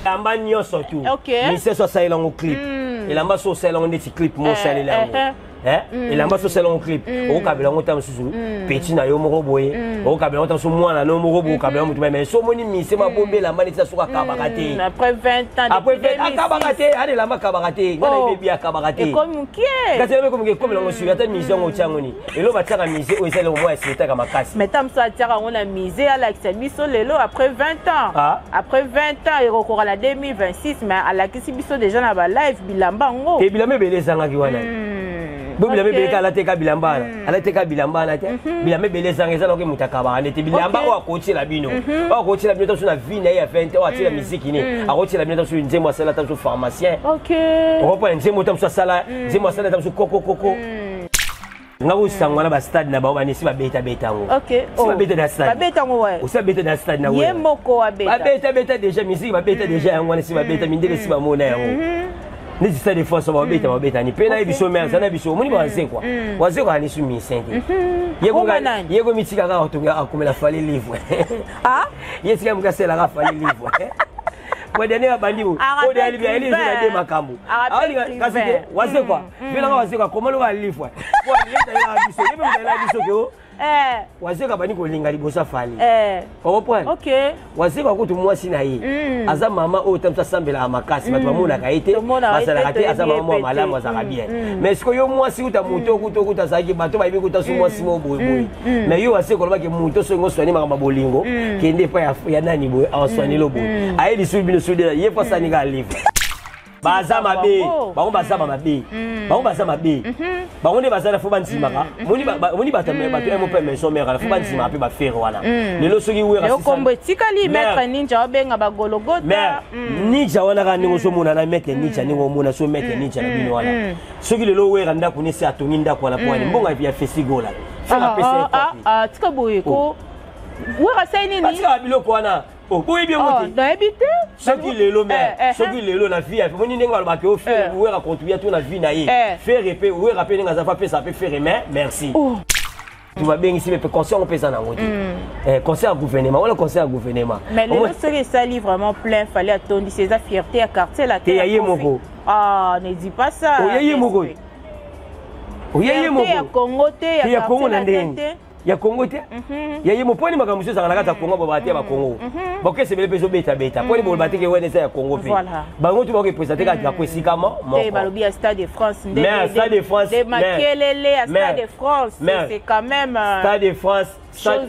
Amba nyo surtout. OK. Mise so ça long clip. Et amba so ça long des clip mo ça là. Et l'amba so ça long clip. O kabela ngota mususu. Petit na yo moko boye. O kabela ngota so mwana no moko bo kabela mutu mais so moni mise ma bombe la mani ça so kabakate. Après 20 ans. Après 20 ans kabakate, allez la ma kabakate. Ngana bébé kabakate. Et comme qui est? Kasi comme la mise ata mise ngo tiangoni. Et lo bataka mise o isele mo c'est ta makasi. Mais tam so atira on a misé à l'accès biso lelo après 20 ans. Après 20 ans il recours à la 2026 mais à la kisi biso déjà na ba live bilamba ngo. Et bilamba belezanga ki wana. Bo bilamba beleka la teka bilamba. Ala teka bilamba na te. Bilamba belezanga eza loke mutaka ba ne te bilamba o akoti la bino. O akoti la bino to na vie na ya 20 o atira musique ni. Akoti la bino to nzembo sala to pharmacien. OK. O reprend nzembo to sala, nzembo sala to koko. Ngabu sangwana ba stade na ba banisi ba beta ngo. OK. Si ba beta na stade. Ba beta ngo ouais. O sa beta na stade na ouais. Yemoko wa beta. Ba beta déjà musique ba beta déjà ngwana si ba beta mindele si ba mona yango. Ni stade de force ba beta ni pena biso mer sana biso moni ba nse quoi. Waze ko ani su mi sente. Yego mitika ka otunga akomela fali livre. Ah? Yesika mga sela ka fali livre. Kwa dernier bandi o de ali bien ali na de makambo. Ali kasi waze quoi. Bila ka waze quoi comment le va livre. Kwa yeta la biso, yebe la biso ke wazeka bani kolinga libosa fali comprendre OK wazeka ko to mwasi na ye aza mama o tamsa sambela makasi bato bamona kaite basala kate aza mama malamu azaka bien mais ce que yo mwasi uta moto kuta zaki bato bayibi kuta so mwasi mo boy mais yo wazeka ko ba ke moto so ngo swani maka bolingo kende pa ya nani boy awaswani lo boy ayi disu bino sudela ye fa sani ga livre baza mabe bango baza mabe bango baza mabe bango ne baza na fo banzimaka moni bato emo pe maison mère fo banzima pe ba faire wana lelo soki wera sisa yo kombo tikali maître ninja obenga ba gologota ninja wana ka ningo so mona na maître ninja ningo mona so maître ninja na bino wana soki lelo wera ndako ne se atongi ndako wana po mbonga ya festigola fera pese tika boye ko wera sai nini tika biloko wana oh oui bien monté dans habité ce qui le lo mais ce qui le lo na vie moni ninga ba ke faire ou ra contribuer tout na vie na ye faire épée ou rappeler ninga za fa faire ça peut faire mais merci tu vas bien ici mais conseil on peut ça na ngoti conseil à gouvernement wala conseil à gouvernement mais le serait ça livre vraiment plein fallait attendre ces fierté à quartier la terre yé moko ne dis pas ça yé moko yé moko ya Congo te ya Congo na ndenge ya Congo te ya yemo poni makamuso sanga nakata Congo babati ba Congo boke sebele peso beta poni bo batike wene sa ya Congo pe bango tu boke présenter ka kwesika mo te balobi à Stade de France mais Stade de France de makelele à Stade de France c'est quand même Stade de France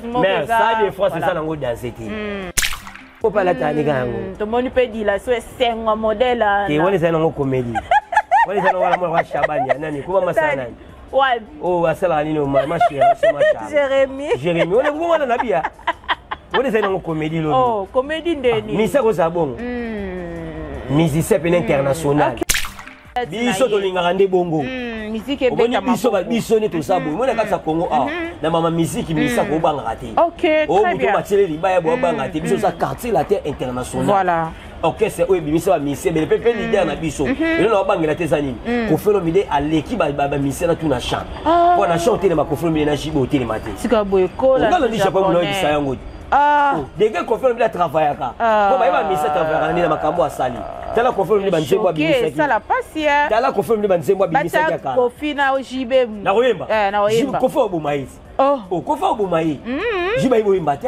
mais Stade de France c'est ça nango danser te faut pas la tani gango to moni pe di la so sengo modèle te wone sa nango comédie wone sa nango wala mo wa Shabani nani kuma masana ouais oh asala nino ma chérie Jérémy on est vraiment na nabia on est dans une comédie lo oh comédie ndeni misa ko sabon musicien international biso to linga rande bongo musique e beta ma biso ne to sabo mo na ka sa Congo na mama musique misa ko banga raté OK très bien oh to batele libaya bo banga raté biso sa quartier la terre international voilà OK c'est oui bimisa ba mise mais le peuple leader na biso et là ba ngela tezani ko felo mide à l'équipe ba mise na tout na chant pour na chanter na ko felo mide na jibo tele maté sika boye ko la on dit japonais on dit ça yango des gars ko felo mide travailler ka ko ba mise travailler na makambo asali tala ko felo mide ba nzembo bimisa ça la pasia tala ko felo mide ba nzembo bimisa ka ko fina o jibe na koyemba na koyemba ko fo bo maïs ko fo bo maïs jiba ibo imba te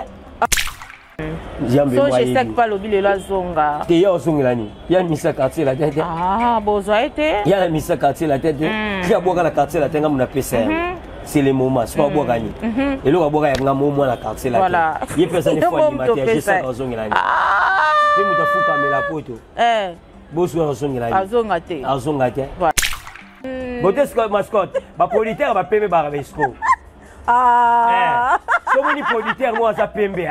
so je sais pas lobi le la zonga te ya zonga ni ya misa quartier la tête bozo été ya misa quartier la tête qui a boka la quartier la tête ngam na pesa c'est le moment c'est pas boka ni et lo boka ya ngam mo na quartier la tête il pesa ni fois ni matin je sais pas zonga ni pe muta fuka mela poto bozo zonga ni azonga te botesko mascotte ba politaire ba pembe ba rabesco so moni politaire moi ça pembe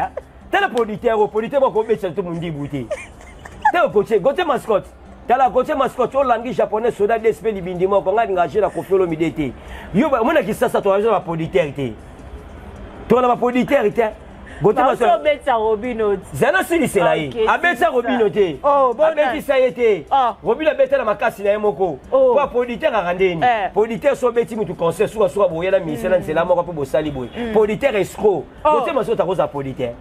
tala politaire ko becha to mundi bouté tala côté mascotte tala côté mascotte o langi japonais soda d'esprit libindimo ko ngadi ngaje la kofelo midete yo mona ki sasa to ba politaire te to na ba politaire te côté mascotte becha robino zana sili selai abecha robino te abeti sayete robino beta na makasi na yemoko po politaire akandeni politaire so beti mutu conseil so boyela misela nsela moko po bosali boy politaire escroc côté mascotte akoza politaire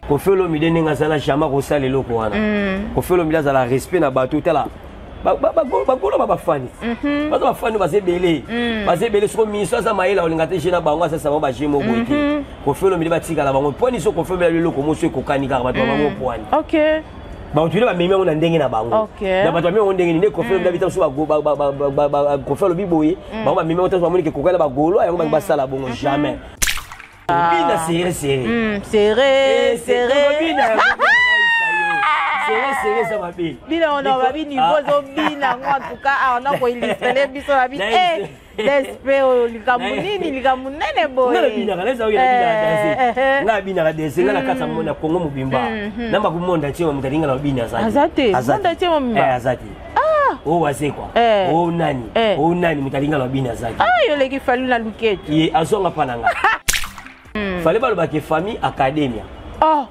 Kofi Olomide nenga sana jamais kosala eloko wana. Kofi Olomide azala respect na bato tala. Bagolo bafani. Bato bafani bazebele. Bazebele soko miso za maela olinga te jena bango sasa ba jemo bote. Kofi Olomide batika la bango. Poni so Kofi Olomide eloko moso ekokanika bato bango poani. OK. Ba tu ba meme on ndenge na bango. Na bato meme on ndenge ni Kofi Olomide bita so ba Kofi Olomide boye. Ba meme on tazo monike kokala bagolo ayo ba sala bongo jamais. Bina serré. Serré. Serré ça va bien. Bina on a bi niveau zo bina en tout cas on a ko illustrer biso la bi l'esprit likamunene boy. Na bina kala za bina na bina danser na kata mona Kongo mubimba. Na makumonda chema mutalinga na bina zati. Azate. Monda chema mubimba. Azati. Oh wase kwa. Oh nani mutalinga na bina zati. Yo leki falu na luketu. Ye azonga pananga. Fallait pas le bac famille académia.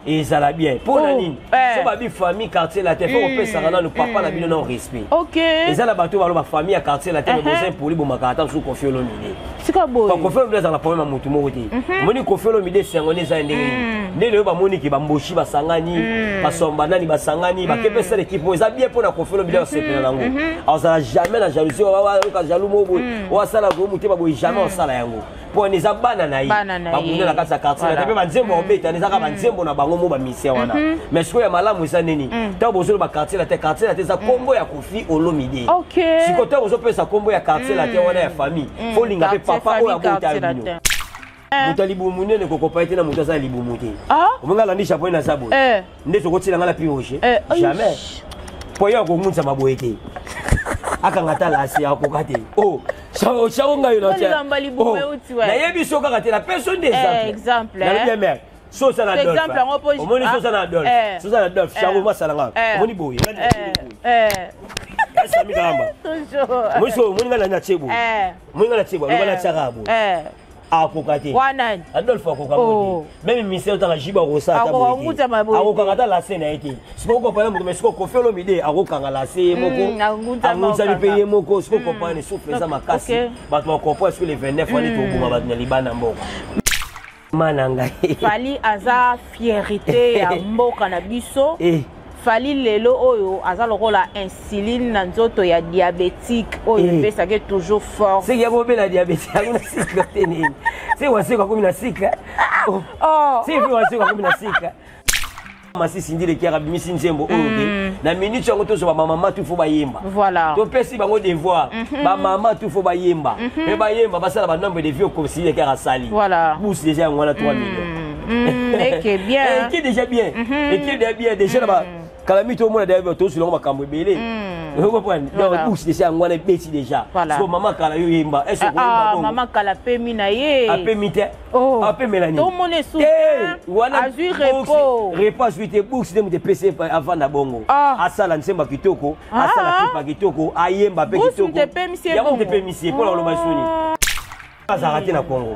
Et ça l'a bien. Pour la ligne. So babi famille quartier la tête. Faut qu'on passe ça le papa la bino non respect. OK. Et ça la bateau va famille à quartier la tête besoin pour lui bon makata sous Kofi Olomide. C'est quoi beau? Kofi Olomide ça la problème à mutu moko te. Moni Kofi Olomide c'est ngone za ndenge. Ne le ba moni ki ba mboshi ba sangani, ba somba nani ba sangani, ba kepesa l'équipe ça bien pour na Kofi Olomide c'est pe nango. Alors ça jamais la jalousie wa jaloux mobo. Wa sala go mutu ba bo jamais on sala yango. Pour les abana na yi. Ba buna la kasa quartier la tête ba nzembo obeta ni zaka ba nzembo na bango mo ba mission wana. Mais ce que ya malamu ça neni. Ta bozo ba quartier la tête ça combo ya Kofi Olomide. OK. Si côté bozo pesa combo ya quartier la tête wana ya famille. Faut linga pe papa o ya bota bino. Mutalibu munene koko paite na mutaza libu muti. Omenga landi chapeau na sabo. Nde sokoti la ngala pioche. Jamais. Poya ko munza maboete. Akangata la si akokate. Oh, shaonga yo na tia. Na yebi soka kate la personne des exemple. Na bien mère. Sosa na Adolphe. Exemple en opposition. Omoni sosa na Adolphe. Sosa na Adolphe, shawo masalanga. Omoni boye. Sami gamba. Toujours. Moni ngala na chebo. Moni ngala chebo, ngala charabu. Akokate. Wanani? Adolphe akokate. Même ministère ta jiba rosa ta boye. Akokata la scène a été. C'est pourquoi par exemple mais ce qu'on Kofi Olomide akokanga la scène moko. Angunza li payer moko, ce qu'on comprend ne souffle ça makasi. Ba to comprend sur les 29 on est au bout ba na libana mboka. Mananga. Fali aza fierté ya mboka na biso. Fali lelo oyo aza lokola insuline na nzoto ya diabétique oyo pesa ke toujours fort. C'est ya bobe la diabétique na cycle tenini. C'est wase kwa kumi na cycle. C'est wase kwa kumi na cycle. Masi sindile ki arabimisi nzembo oyo na minute yango to so ba mama tout faut ba yemba. Voilà. To pesi bango devoir. Ba mama tout faut ba yemba. Mais ba yemba ba sala ba nombre de vieux comme si ya rasali. Voilà. Bousse déjà ngwana 3 millions. Et qui est bien. Et qui est déjà bien. Et qui est bien déjà là-bas. Calamité au monde d'ailleurs tout sur le makambo belé. Vous comprenez? Donc bouche déjà ngwana beti déjà. Parce que maman kala yo yemba. Est-ce que maman kala pemi na ye. A pemi te. A pemi Mélanie. Tout le monde est soutien. Azui repos. Repas suite bouche de me PC avant na bongo. Asala nsemba kitoko, asala kipa kitoko, ayemba pe kitoko. Bouche de pemi c'est bon. Ya mo de pemi c'est pour la masoni. Azarate na Congo.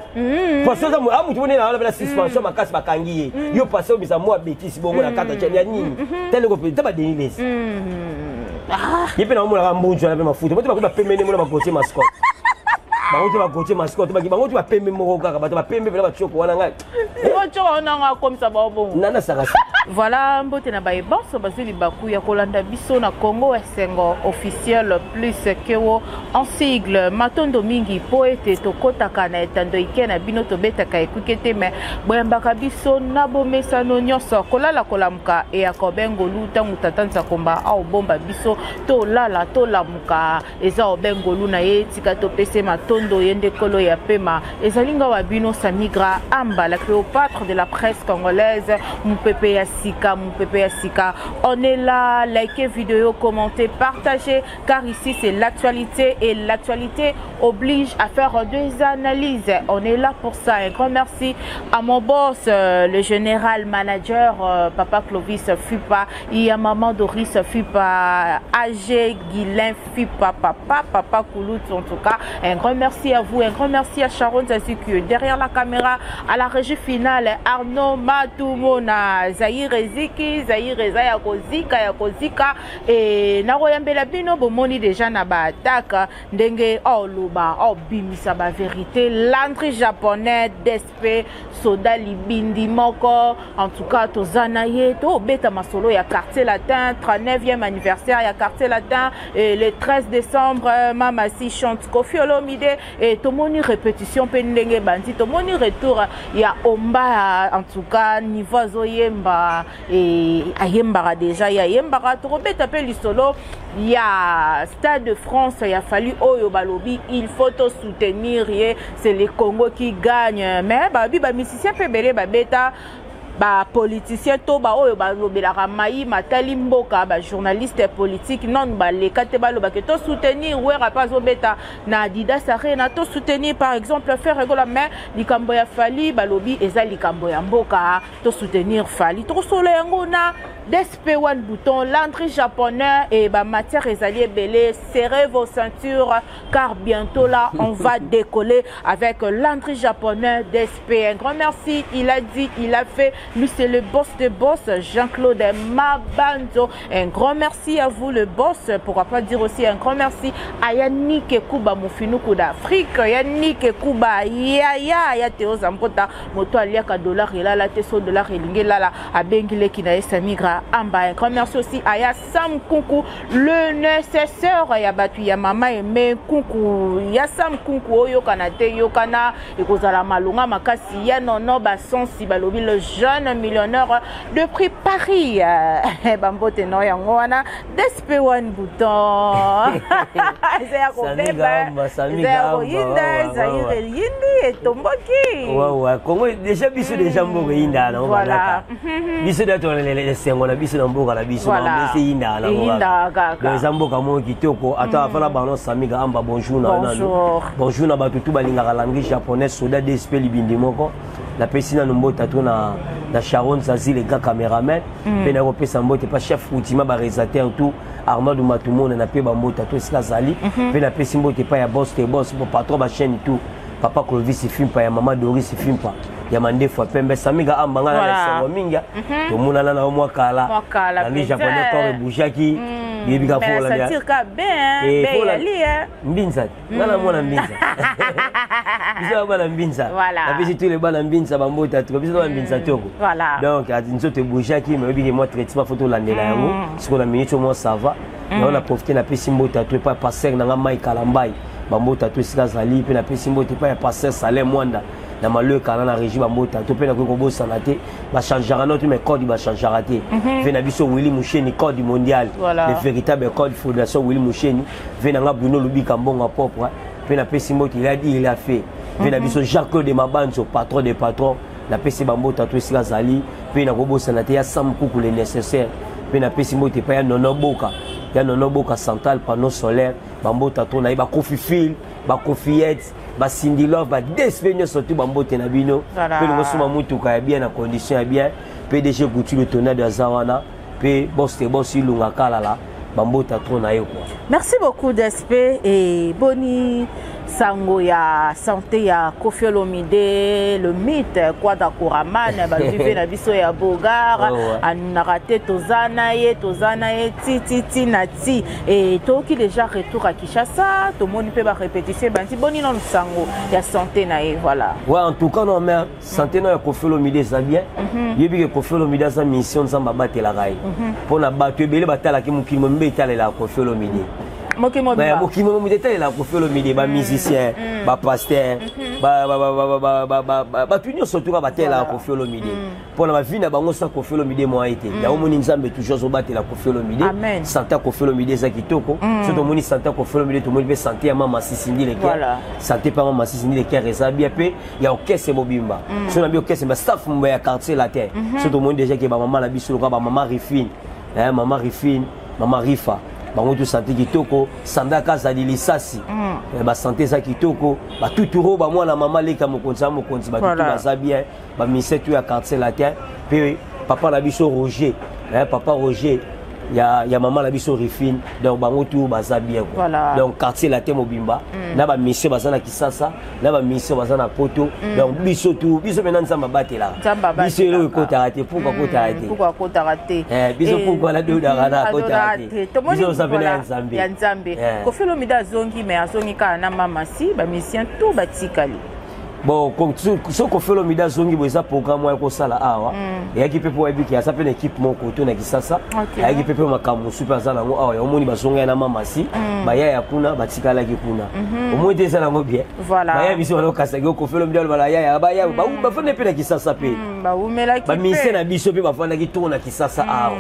Parce que amu tubone na la suspension makasi bakangi yo passer obisa moi bêtise bongo na kata chania nini. Tele ko pe taba deniles. Yepe na omona mbunjo na pe mafuta. Bote ba pemene mona ba goche mascot. Bango ba goche mascot bango ba pembe moko kaka bato ba pembe ba choko wana ngai. Choko wana nga comme ça ba bon. Nana sakasi. Voilà, mbote na bayebanso bazili baku ya kolanda biso na Congo esengo officiel plus kewo en sigle matondo mingi po ete tokotaka na etando ike na bino tobetaka ekukete me boyambaka biso na bomesano nyonso kolala kolamuka e akobengo luta mutatanza komba au bomba biso to lala to lamuka eza obengo lu na ye tika to pese matondo yende kolo ya pema ezalinga wa bino Samigra Amba la Cléopâtre de la presse congolaise Mpepe ya Sika, mon pépé Sika. On est là, likez vidéo, commentez, partagez, car ici c'est l'actualité et l'actualité oblige à faire des analyses. On est là pour ça. Un grand merci à mon boss, le général manager, Papa Clovis Fupa, et à Maman Doris Fupa, AG Guilain Fupa, Papa Koulout en tout cas. Un grand merci à vous, un grand merci à Sharon Zaziku derrière la caméra, à la régie finale, Arnaud Matoumona, Zaï Zaire ziki Zaire za ya kozika et na royambela bino bomoni déjà na ba attaque ndenge luba bimisa ba vérité l'entrée japonais d'esprit soda libindi moko en tout cas tozana ye to beta masolo ya quartier latin 39e anniversaire ya quartier latin et le 13 décembre mama si chante Koffi Olomide et tomoni répétition pe ndenge bandi tomoni retour ya omba en tout cas niveau azoyemba et ayembara déjà ya yembara to beta pe lisolo ya Stade de France il a fallu oyo balobi il faut soutenir c'est le Congo qui gagne mais babi ba musicien pe belé ba beta ba politicien to ba oyo ba lobelaka mai matali mboka ba journaliste politique non ba le kate ba loba ke to soutenir wera pas obeta na Adidas Arena to soutenir par exemple faire rigola mais likambo ya fali ba lobi eza likambo ya mboka to soutenir fali to solo yango na DSP one bouton l'entrée japonais et ba matière ezali belé serrez vos ceintures car bientôt là on va décoller avec l'entrée japonais DSP. Un grand merci, il a dit, il a fait. Lui, c'est le boss de boss, Jean-Claude Mabanzo. Un grand merci à vous, le boss. Pourquoi pas dire aussi un grand merci à Yannick Kuba Moufinuku d'Afrique. Yannick Kuba, ya Théo Zambota, Moto Aliaka dollar, et là, la Tesso dollar, et l'ingela, à Bengile qui n'a pas migra Amba. Un grand merci aussi à Yassam Kunku, le nécessaire. Ya Batu, ya Mama et me Kunku, Yassam Kunku, Oyo Kanate, Yokana, et Kozala Malunga, Makasi, Yanono, Basson, Sibalobi, le jeune millionnaire de prix Paris. Bambote no yangoana DSP one bouton. Congo déjà biso déjà mboka inda na voilà biso da to les sengo na biso na mboka na biso na biso inda na mboka les mboka mo kitoko ata afala bano samiga amba bonjour na bonjour na batutu balingaka langue japonaise soda DSP libindi moko la pesina nombo tatu na Sharon Zazi les gars caméramen pe na kopesa mbote pas chef ultima ba réalisateur tout Arnaud Matumona na pe ba mbote tatu sika zali pe na pesi mbote pa ya boss te boss pour patron ba chaîne tout papa Clovis film pa ya maman Doris film pa ya mande fois pembe samiga ambanga na sengo minga to mona na mwa kala na ni japonais ko bujaki bibika fola ya ça bien ben mbinza ngala mona mbinza biso ba mbinza na bisi tous les bana mbinza ba mbota to biso ba mbinza toko donc nzoto bujaki mais bibiki moi traitement photo landela yango siko na minute moi ça va et on a profité na pesi mbota to pas passer na mai kalambai ba mbota to sika zali pe na pesi mbota pas passer salé mwanda na malheur kana na régime mbota to pe na ko bosana te ba changera notre mais code ba changera te vena biso Willy Moucheni code mondial le véritable code fondation Willy Moucheni vena nga Bruno Lubika mbonga propre pe na pesi mbota il a dit il a fait vena biso Jacques de Mabanzo patron des patrons na pesi ba mbota to sika zali pe na ko bosana te ya sam kuku le nécessaire pe na pesi mbota pa ya nonoboka ya nonoboka central panneau solaire ba mbota to na ba Koffi Fil ba Koffiette ba Cindy Love ba DSP surtout ba mbote na bino pe ngo suma mutuka ya bien na condition ya bien PDG Coutu le tonnerre de Zawana pe boss te boss ilunga kala la ba mbota to na yo quoi. Merci beaucoup DSP et boni sango ya santé ya Koffi Olomide le mythe quoi d'Akuraman ba vive na biso ya Bogar a raté tozana ye titi nati et toki déjà retour à Kinshasa to moni pe ba répétition banti boni non sango ya santé na ye voilà. Ouais en tout cas non mais santé na Koffi Olomide ça bien yebi que Koffi Olomide sa mission nzamba batela rai pona batwe bele batala ki mukimo mbetala la Koffi Olomide mokimo mbetala la Koffi Olomide ba musicien ba pasteur ba tunyo surtout ba batela Koffi Olomide pona ba vina bango sa Koffi Olomide mo été ya omoni nzambe toujours zo batela Koffi Olomide santé Koffi Olomide za kitoko surtout moni santé Koffi Olomide to moni be santé ya mama Sisindi le cœur santé pa mama Sisindi le cœur eza bien pe ya orchestre mobimba so na bi orchestre ba staff mbo ya quartier latin surtout moni déjà que ba maman la biso ba maman Rifine maman Rifine maman Rifa bango to santé kitoko sandaka za lisasi ba santé za kitoko ba tuturo ba mwana mama leka mokonza ba tutu baza bien ba ministère ya quartier latin pe papa na biso Roger papa Roger ya maman la biso refine donc bango tout baza bien quoi donc quartier latin mobimba na ba mission baza na Kisasa na ba mission baza na Poto donc biso maintenant nzamba batela biso le kota raté pourquoi kota raté biso pourquoi la deux dara kota raté biso ça venait nzambe ya nzambe ko felo mida zongi mais azongi ka na mama si ba mission tout batikali. Bon, comme ce qu'on fait le mida zongi boza programme moi ko sala awa et équipe pour ebiki ya s'appelle équipe mon koto na Kisasa et équipe pour makamu super sala ngo awa omoni bazonga na mama si ba ya kuna batikala ki kuna omoni te sala ngo bien voilà ba ya biso na kasagi ko fait le mida ba ya ba fane pe na Kisasa pe ba umela ki ba mise na biso pe ba fanda ki to na Kisasa awa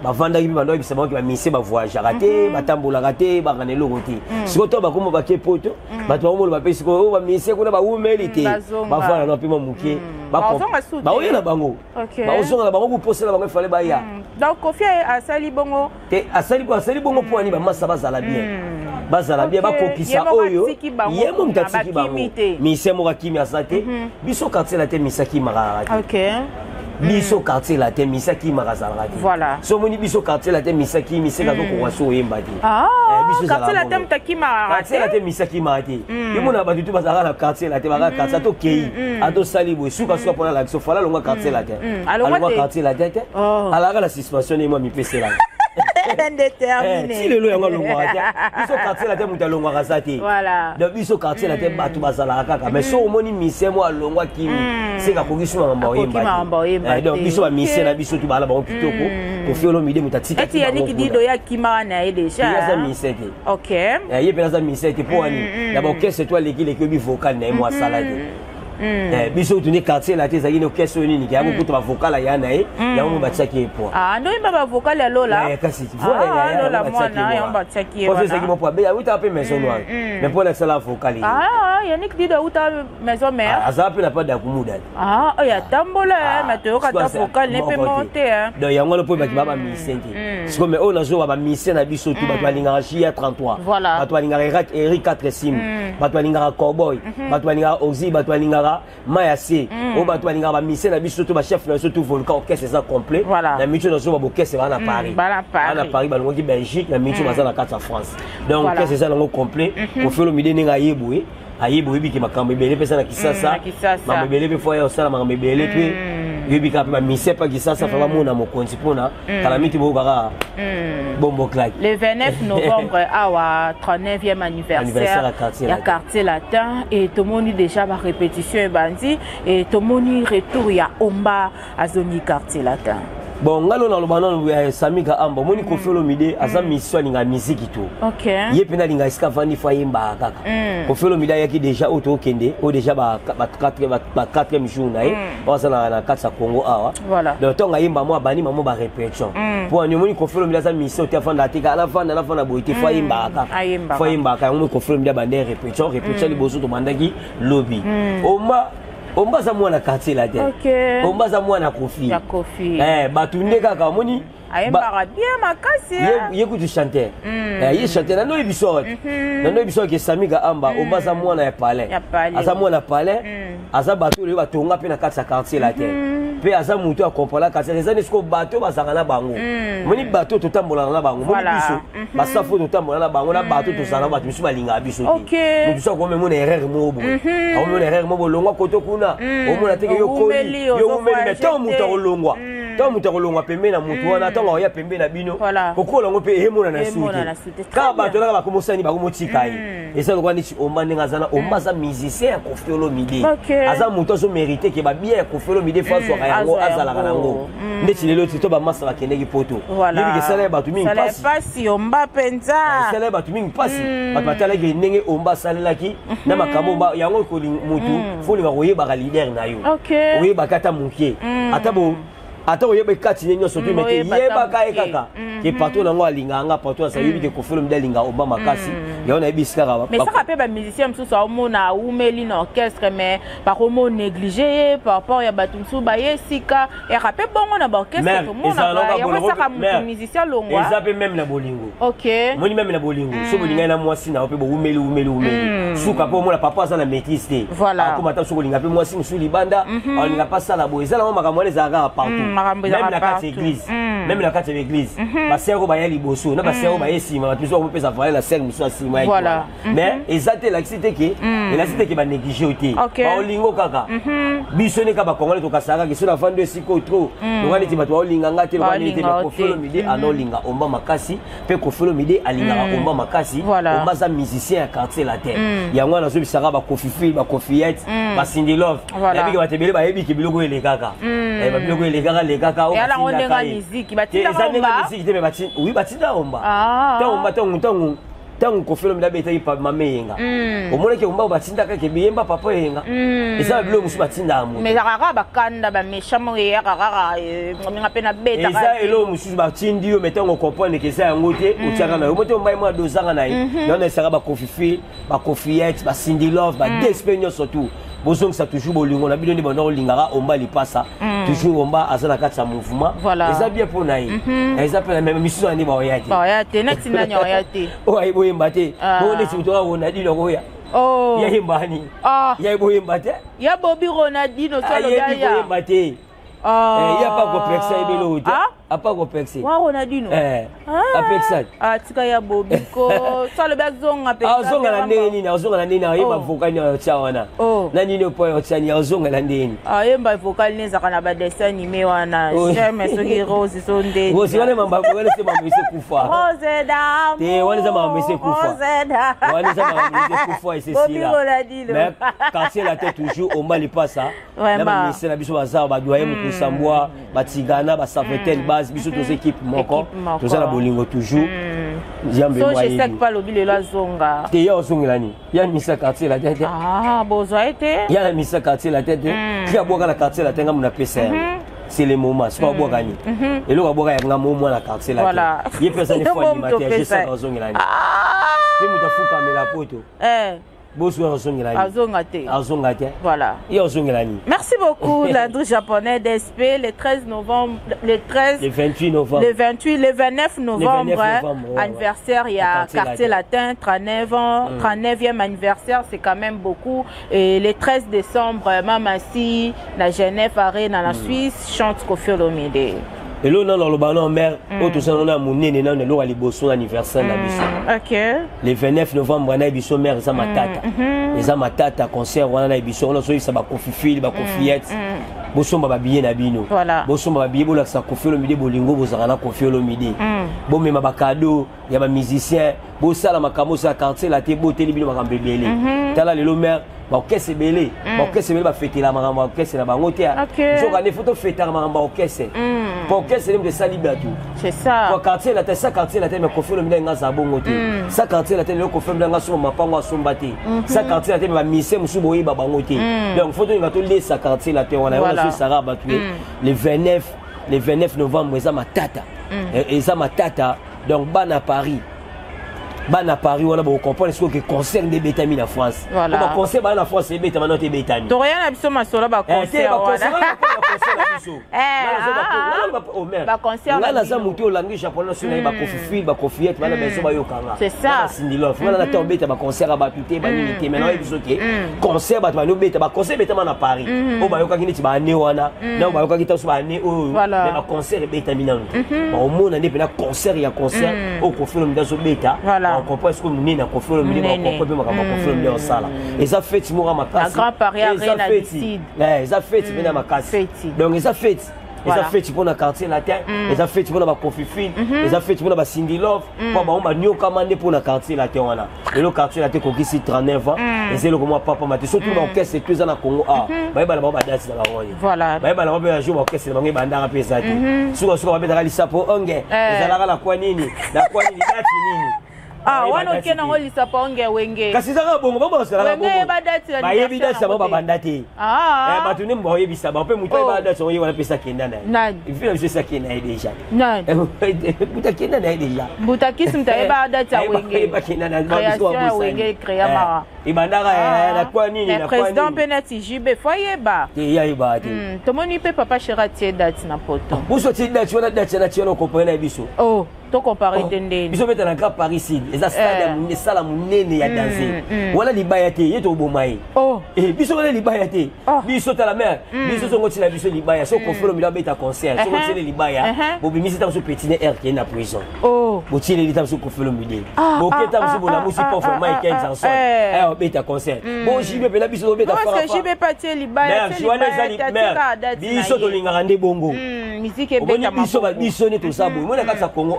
ba fanda ki ba ndo bisa ba ki ba mise ba voyage raté ba tambola raté ba kanelo roti siko to ba komo ba ke poto ba to mo ba pe siko ba mise kuna ba umeli te bafana na pima muke ba oyela bango ba ozonga na bango ku posela bango fallait ba ya donc Kofi asali bongo te asali bongo po ani ba massa bazala bien ba kokisa oyo yemo mtatiki bango mise mo kakimi asate biso quartier la te misaki marara OK biso quartier la te misaki marara voilà so moni biso quartier la te misaki miseka ko kwaso yemba ti biso quartier la te mtaki marara quartier la te misaki marara yemo na batu bazala na quartier la te ba quartier to kei ato sali bo suka suka pona la so fala longa quartier la te alonga quartier la te ala la suspension ni moi mi pese la indéterminé si le lo yango longa ta biso quartier la te muta longa kasati voilà donc biso quartier la te batu bazala kaka mais so moni mise mo alongwa kimi seka ko gisuma mamba oyemba donc biso ba mise na biso tu bala ba kitoko ko fiolo mide mutatika eti yani kidido ya kima na ye déjà ya za mise te OK ye pena za mise te po ani ya ba orchestre toi l'équipe bi vocal na mo salade biso tu ne quartier la te za yino orchestre nini ki yako kuto ba vocal ya na ye ya mo bataki po ndo ba vocal ya lola kasi voilà ya lola mwana ya bataki po c'est qui mo po be ya uta pe maison noire mais pour la sala vocal Yannick dido uta maison mère aza pe na pas da kumuda ya tambola mais to ka ta vocal ne pe monter donc yango le po ba ba misente siko mais on a zo ba mise na biso tu ba to linga chia 33 ba to linga Eric 4 sim ba to linga cowboy ba to linga Ozi ba to linga Maya C o ba to linga ba mise na biso tu ba chef na biso tu volcan orchestre ça complet na micho na zo ba orchestre ba na Paris ba longo ki Belgique na micho ba za na carte France donc orchestre ça longo complet au fait le midi ninga yeboué ayibo yebiki makambo ebele pesa na Kisasa makambo ebele pe foya osala makambo ebele pe yebika pe ba mise pa Kisasa fa ba mona mokonzi pona kala miti bo kaka bombo claque le 29 novembre awa 39e anniversaire ya quartier latin et tomoni déjà ba répétition bandi et tomoni retour ya Omba azoni quartier latin. Bon, ngalo na lobana Samika Amba moni ko felo mide aza mission linga musique to. OK. Ye pena linga iska vandi fa yemba kaka. Ko felo mide yaki déjà auto kende, o déjà ba 4e jour na ye. Oza na katsa Congo awa. Voilà. Donc tonga yemba mo bani mamo ba répétition. Pour ani moni ko felo mide aza mission te fanda tika ala fanda boité fa yemba kaka. Fa yemba kaka moni ko felo mide ba répétition liboso to mandaki lobby. Omba za mwana quartier la tête. OK. Omba za mwana Kofi. Ya Kofi. Batunde kaka moni. Ayemba bien makasi. Ye ku chanter. Ye chanter na no episode. Na no episode ke Samika Amba omba za mwana ya palais. Aza mwana palais. Aza bato le batonga pe na katsa quartier la tête. Pe aza mutu a comprendre quartier les années ko bato bazaka na bango. Moni bato to tambola na bango. Moni biso. Basafo to tambola na bango na bato to sala bato biso balinga biso. OK. Mutu so ko mona erreur mo bo. A mona erreur mo bo longa koto kuna. O mona teke yo koli. Yo umeli meto mutu olongwa. Tant mutu olongwa pembe na mutu wana tonga oya pembe na bino. Kokola ngo pe hemona na suite. Ka bato na ba komosani ba komotika ye. Et ça ko ni omba ninga zana omba za musicien ko fiolo midi. Aza mutu so mériter ke ba bien ko fiolo midi fa so yango azala kanango. Ndeti lelo tito ba masa ba kende ki poto. Yebi ke sala ba tu mingi passe. Sala pasi omba penza. Sala ba tu mingi passe. Ba batala ke ndenge omba sala ki na makambo ba yango ko mutu fo li ba koyeba ka leader na yo. Oyeba kata mukie. Ata oyeba kati nyenyo sotu mete yeba kae kaka ke pato nango alinga nga pato sa yebi ke kofelo mdalinga Obama kasi ya na ebiska ka mais ça rappelle ba musicien msusu omona umeli na orchestre mais par homo négligé par rapport ya batumsu ba yesika ya rappelle bongo na ba orchestre tout monde ya ça ka musicien longwa ezape même na bolingo. OK moni même na bolingo so bolinga na mwasi na ope bo umeli suka po mona papa za na maîtrise voilà ko mata so bolinga pe mwasi musu libanda on nga pas ça la bo ezala makambo les aga partout même la carte église même la carte de l'église ba sœur ba ya liboso na ba sœur ba yesima ba toujours peut ça faire la sœur muso asima voilà mais ezate la cité que la cité que ba négliger oté ba olingo kaka biso ne ka ba congolais to kasaka que sur la fin de siko trop donc on dit ba to olinga ngate ba ni te ba kofelo midi anolinga omba makasi pe kofelo midi alinga omba makasi omba za musicien à quartier la terre yango na zo bisaka ba kofifi ba kofiette ba Cindy Love ya biki ba tebele ba yebi ki biloko ele kaka ba biloko ele kaka le kaka o ala ondenga musique batinda omba musique te ba tin oui batinda omba tangu kofelo mida beta ipa mameyenga omona ke omba batinda kaka biyemba papa yenga esa bilo musu batinda amu mais kaka bakanda ba méchamo ya kaka ngominga pena beta esa elo musu batindi yo metango comprendre que ça yango te utiaka na yo moto mbai mwa dozanga na yi non esa ba kofifi ba kofiette ba Cindy Love ba d'expérience surtout bozong ça toujours bolingo na bidoni bana olingaka omba lipasa toujours omba azana kata mouvement eza bien pour nayi eza pe na même mission ani ba oyati net na nyoyati oyi boyemba te bone si utoka Ronaldinho koya ya himbani ya boyemba te ya Bobby Ronaldinho solo ya boyemba te ya pas complexe ebelo te apa complexe wa Ronaldinho apexat tika ya Bobby ko solo bazonga pe azonga na ndeni na azonga na ndeni na yeba vocal ya chawana na nini po ya chani azonga na ndeni yemba vocal neza kana ba dessin animé wana jamais soki rose sonde rose wale mamba wale se mamba se kufa rose dam te wale za mamba se kufa rose dam wale za mamba se kufa et c'est Bobby Ronaldinho mais quartier la tête toujours on mali pas ça na ba misi na biso bazar ba doyer mukusambwa ba tigana ba safetel base biso tous équipe moko tous la bolingo toujours jambe moi je sais pas le bilelo azonga te ya ozongela ya misa quartier la tête bozo été ya misa quartier la tête kia boka la quartier la tenga muna pesa c'est le moment c'est pas boka ni et lo boka ya ngamo mo na quartier la tête ye pesa ni fois animateur je sais ozongela ni pe mutafuka mela poto Voilà. Merci beaucoup, l'André japonais d'SP, le 13 novembre, le 28 novembre, le 29 novembre, anniversaire, il y a Quartier Latin, 39e anniversaire, c'est quand même beaucoup. Et le 13 décembre, Mamassi, la Genève, Arène, dans la Suisse, chante Koffi Olomide. Et là, on a le ballon en mer, tout ça, on a mon nez, on a le Liboson anniversaire. Ok. Le 29 novembre, on a Bisso mère, ça ma tata. Les amatata, concert, on a Bisso, on a sorti ça, Kofi, Kofiette. Boson ba billet na bino. Boson ba billet, bola ça Koffi Olomide, bolingo, bozarana Koffi Olomide. Bon, mais ma cadeau, il y a ma musicien, bosala ma camo, ça quartier, la tebo, télébino, ma gambélé. Tala le mère. Orchestre belé orchestre belé ba fêter la maramba orchestre na bango te jo gane photo fêter la maramba orchestre pour orchestre de sali batou c'est ça pour quartier la tête ça quartier la tête mais Koffi Olomide nga bongo te ça quartier la tête le Koffi Olomide nga so mapango asomba te ça quartier la tête ba mise musu boyi ba bango te donc photo nga to laisser quartier la tête on a so sara batou le 29 novembre eza matata eza matata donc bana Paris on a comprendre ce que concert des bétamines en France. Voilà. Comme concert en France, c'est bétamines des bétamines. Tu rien à biso masola ba concert. Ba concert. Là la zamuto langue japonais sur les ba kofi ba kofiette ba la maison ba yokanga. C'est ça. Cindy Love. Voilà la tombe ba concert ba tuté ba nité maintenant biso ke concert ba no beta ba concert bétamine à Paris. O ba yoka kini ti ba né wana. Na ba yoka kita so ba né o mais ba concert bétamine. Ba au monde ne pena concert ya concert au Koffi Olomide so beta. On comprend ce que nous n'avons pas fait le milieu, on comprend pas comment faire le milieu en salle. Et ça fait tu m'auras ma casse. La grande barrière est ici. Ça fait tu viens ma casse. Donc ça fait. Ça fait tu prends la quartier latin. Ça fait tu prends la Koffi Film. Ça fait tu prends la Cindy Love. Pour bah on va nous commander pour la quartier latin voilà. Et le quartier latin qu'on ici 39 ans. Et c'est le comment papa m'a surtout l'orchestre c'est tous en Congo ah. Bah bah la dance dans la rue. Voilà. Bah bah la va jouer orchestre dans les bandes à pesati. Souvent souvent va mettre la pour onge. Ça la quoi nini. La quoi nini nini. Wana okena ngolisa ponge wenge kasi saka bongo baba sala bongo wenge badati ba yebi dati ba bandati batu ne mbo yebi sa ba pe muto ba dati on yona pesa kenda na nan ifina je sa kenda déjà nan buta kenda na déjà buta kisumta ba dati wenge ba kenda na ba so ba wenge créa mara ibandaka na kwa nini na kwa nini président penati jibe foye ba ya iba te tomoni pe papa Chiratie dati na poto buso ti dati wana dati na tiona ko pena biso to comparer tendeni biso beta na Grand Paris Sud eza stade sala munene ya danser wala libaya te yeto bomai biso wala libaya te biso ta la mer biso songo tina biso libaya so confolo mi la beta concert so tile libaya bo bimisi ta so petine air qui na prison bo tile li ta so confolo mi de bo keta so bona musi pour faire Mike Johnson beta concert bo jibe pe la biso beta fara parce que jibe pas tie libaya biso to lingaka nde bongo musique et beta biso ne to sabo mo na kata Congo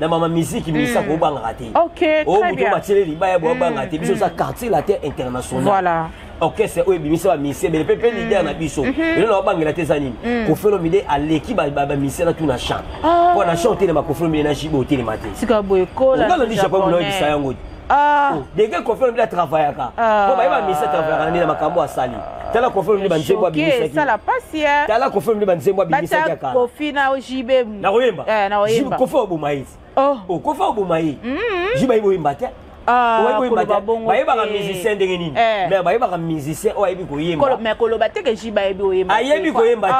na mama musique misa ko banga raté OK très bien ba tile libaya bo banga raté biso sa quartier la terre internationale voilà OK c'est eux bimisa ba mise mais le peuple leader na biso et non bangela tezani ko felo mide à l'équipe ba mise na tout na chant pour na chanter na ko felo mide na jibo tele matin sika boyeko la on a dit japonais on dit ça yango dès que ko felo mide travailler ka ko ba mise travailler na makambo asali tala ko felo mide ba nzembo bimisa ça la passe tala ko felo mide ba nzembo bimisa ka ko fina o jibe na oyemba na oyemba ko felo bomaïs ko felo bomaïs jiba ibo yemba te bayebaka musicien ndenge nini mais bayebaka musicien oyo ayebi koyemba mais koloba te ke jiba ayebi koyemba ayebi koyemba te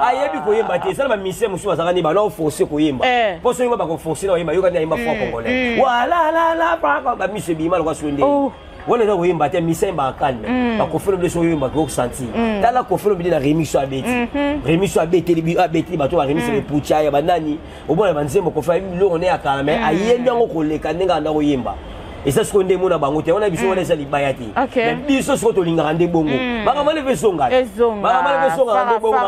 ayebi koyemba te esala bamisicien mosusu bazalaka nini bana oforce koyemba mpo so yemba bakoforce na oyemba yoka nde ayemba fwa congolais walalala bamiso ebima lokwa so nde wana eza koyemba te misien bakane bakofelo bide so oyemba kosentir tala kofelo bide na remiso abeteli bato baremiso bepucha ya banani obona banzembo kofela biloko ne ya kala me ayembi yango koleka ndenge anda koyemba esa siko nde mona bango te wana biso wana eza libaya te biso siko tolingaka nde bongo bakamale mpe esonga nde bongo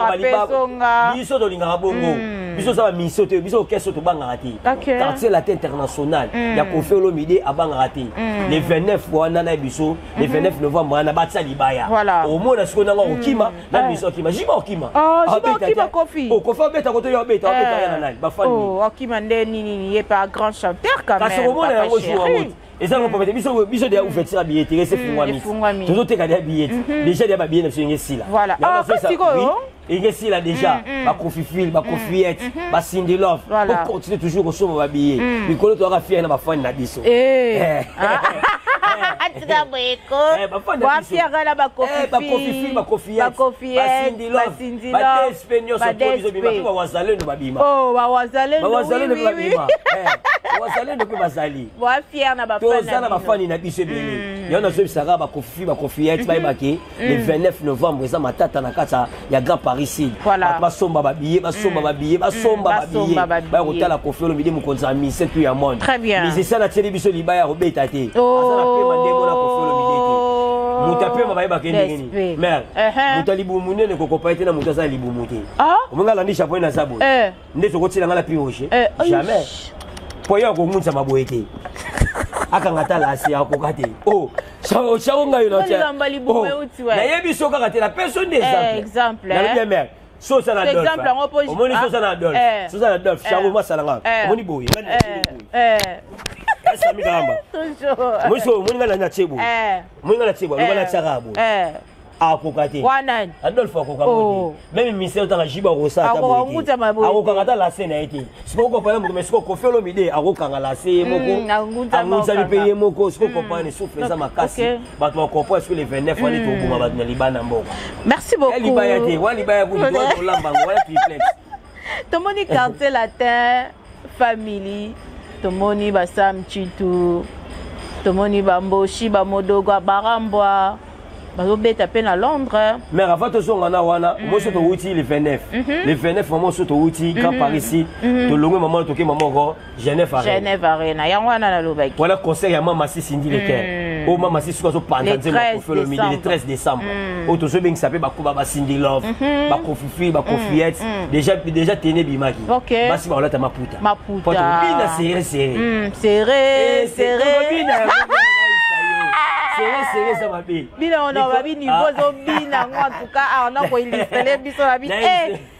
biso tolingaka bongo biso za bamisio te biso okeso tobangaka te quartier latin international ya Koffi Olomide abangaka te le 29 wana na biso le 29 novembre wana batia libaya omona siko nanga okima na biso okima jiba okima Koffi Koffi obeta koto yo obeta yana nani bafani okima nde nini ye pas grand chanteur quand même kasi omona yango jour yango eza ngo pomete biso de ouverture ya billetterie c'est fungwami toujours te kadi ya billet déjà de ba billet na singe sila voilà et si là déjà ba Koffi ba Koffiette ba Cindy Love on continue toujours au sommet ba billet mikolo to ka fier na ba fan na biso atika boyeko ba fier na ba Koffi ba Koffiette ba Cindy Love ba Espanol so biso bima ba wazalendo ba bima ba wazalendo ba bima wazalendo pe bazali ba fier na ba fan na ba fan na biso bele yona so bisaka ba Koffiette ba ibaki le 29 novembre eza matata na kata ya Grand Paris Sud basomba ba billet basomba ba kotala Koffi Olomide mokonzi ya mise tu ya monde musicien na tieli biso libaya robeta te azala pe mandemo na Koffi Olomide te muta pe mabaye bakende ngini mer muta libu munene kokopa ete na muta za libu muté omenga landi chapeau na zabo nde sokotila ngala pi rocher jamais poyo ko munza maboye te akangata lasi akoka te shawo ngayo na tia na yebi soka kate la personne des exemple na bien mer so ça na exemple en opposition omoni so ça na Adolphe shawo masalanga omoni boye asa mi kamba toujours omoni ngala na chebo omoni ngala chebo ngala tsarabo akokate wanani Adolphe akokamodi même misel tanga jiba rosa taboti akokangata la scène ete siko kopana muko mesiko Koffi Olomide akokanga la scène moko angunza lipaye moko siko kopana souffle za makasi bato bakopo est-ce que le 29 wani to buma bato na libana mboko merci beaucoup libaya te wali libaya ku do lamba wala triplex tomoni quartier latin family tomoni basam chitu tomoni bamboshi bamodogo barambwa bazobeta pe na Londres mais avant to songa na wana mo so to wuti le 29 le 29 maman so to wuti Grand Paris ici to longwe maman to ke maman ko Genève Arena ya wana na lobaki voilà concert ya mama si Cindy Leker o mama si so panda nzema ko fait le 13 décembre o to so beng sapé ba ko ba Cindy Love ba Koffi ba Koffiette déjà tene bimaki basi ba olata maputa poto bina serré serré ça m'a bien bina on a babi niveau zo bina en tout cas on a ko illustrer biso babi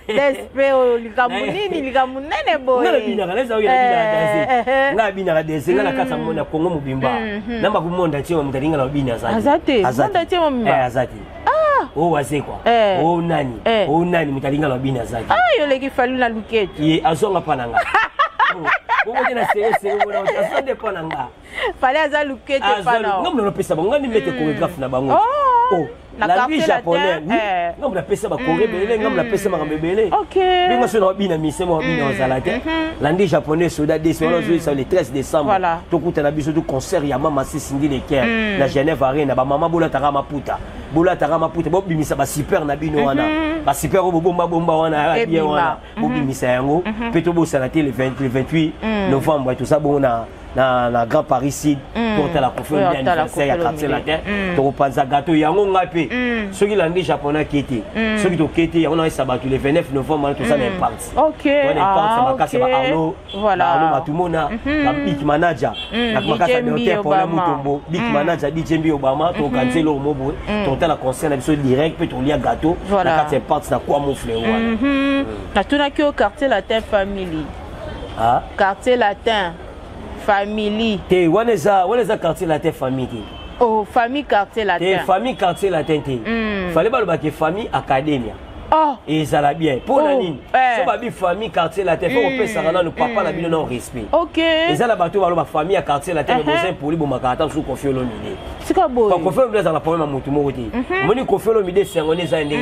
l'esprit likamunene boy ngala bina kana za uyela bina danser ngala bina ka danser ngala kata mona Kongo mubimba namba kumonda chema mutalinga na bina azati monda chema mubimba azati o wase kwa o nani mutalinga na bina azati yo leki falu na luketo ye azonga pananga bongo tena serré bona asande pananga fallait aza luketo pana ngam no pesa bango ngani mete chorégraphe na bango Lundi japonais. Non, la pesa ba Corée belé, ngam la pesa ma belé. OK. Bingo so no bina mise mo bina ozalate. Lundi japonais soda des sur le 13 décembre. To kuta na biso du concert ya mama Sisindi les Caire na Genève Arena ba mama bola taka maputa. Bola taka maputa bo bimisa ba super na bino wana. Ba super bo bomba wana bien wana. Bo bimisa yango. Peto bo salate le 28 novembre tout ça bon na Grand Paris Sud pour la conférence d'anniversaire à quartier latin to panza gâteau yango ngape ceux qui l'année japonais qui était ceux qui to kété on a sabato le 29 novembre tout ça n'impact. OK. On impact ça va Arnaud voilà Arnaud Matumona la big manager la makasa de hôtel pour la Mutombo big manager DJ Mbi Obama to cancelo mobo to la concert na direct peut to lia gâteau la quartier impact na quoi mon frère voilà na tuna ki au quartier latin family quartier latin famille. Te waneza quartier latin famille. Oh, famille quartier latin. Te famille quartier latin te. Fallait pas le famille académia. Oh. Et ça l'a bien. Pour la ligne. So ba bi famille quartier latin faut on peut ça na le papa na bino non respect. OK. Et ça la bateau ba famille à quartier latin mais besoin pour lui bon makata sous confier le midi. C'est quoi beau? Quand confier le dans la problème mutu moti. Moni confier le midi c'est on est ça ndenge.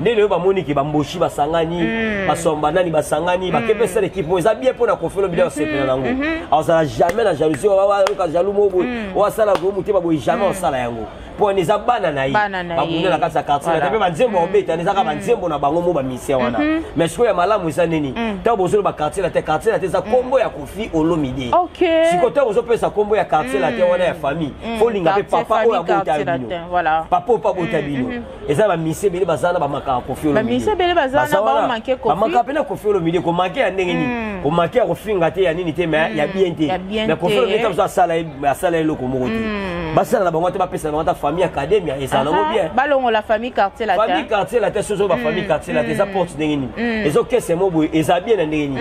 Ndele ba moni ki ba mboshi ba sangani, ba somba nani ba sangani, ba kepe ça l'équipe moi ça bien pour na confier le midi c'est pe na ngo. Alors ça jamais la jalousie wa jaloux mo boy. Wa ça la go muti ba boy jamais on ça la yango. Pour les abana na yi ba bunela la kasa quartier latin ba nzembo obeta ni zaka ba nzembo na bango mo ba mission wana. Mais ce que ya malamu ça nini. Ta bozo ba quartier latin ça combo ya Kofi Olomide. OK. Si côté bozo pe ça combo ya quartier latin wana ya famille. Faut linga pe papa o abota bino. Voilà. Papa pas bota bino. Et ça ba mission bele bazana ba maka Kofi Olomide. Ba mission bele bazana ba manquer Kofi. Ba maka pe na Kofi Olomide ko manquer ya ndenge ni. Ko manquer ya kofinga te ya nini te mais ya bien te. Mais Kofi Olomide comme ça sala eloko moko te. Ba sala na bango te ba pesa na famille académia et ça non bien. Balongo la famille quartier latin. Famille quartier latin sozo ba famille quartier latin ça porte ndenge ni. Ezo kese mo boy eza bien ndenge ni.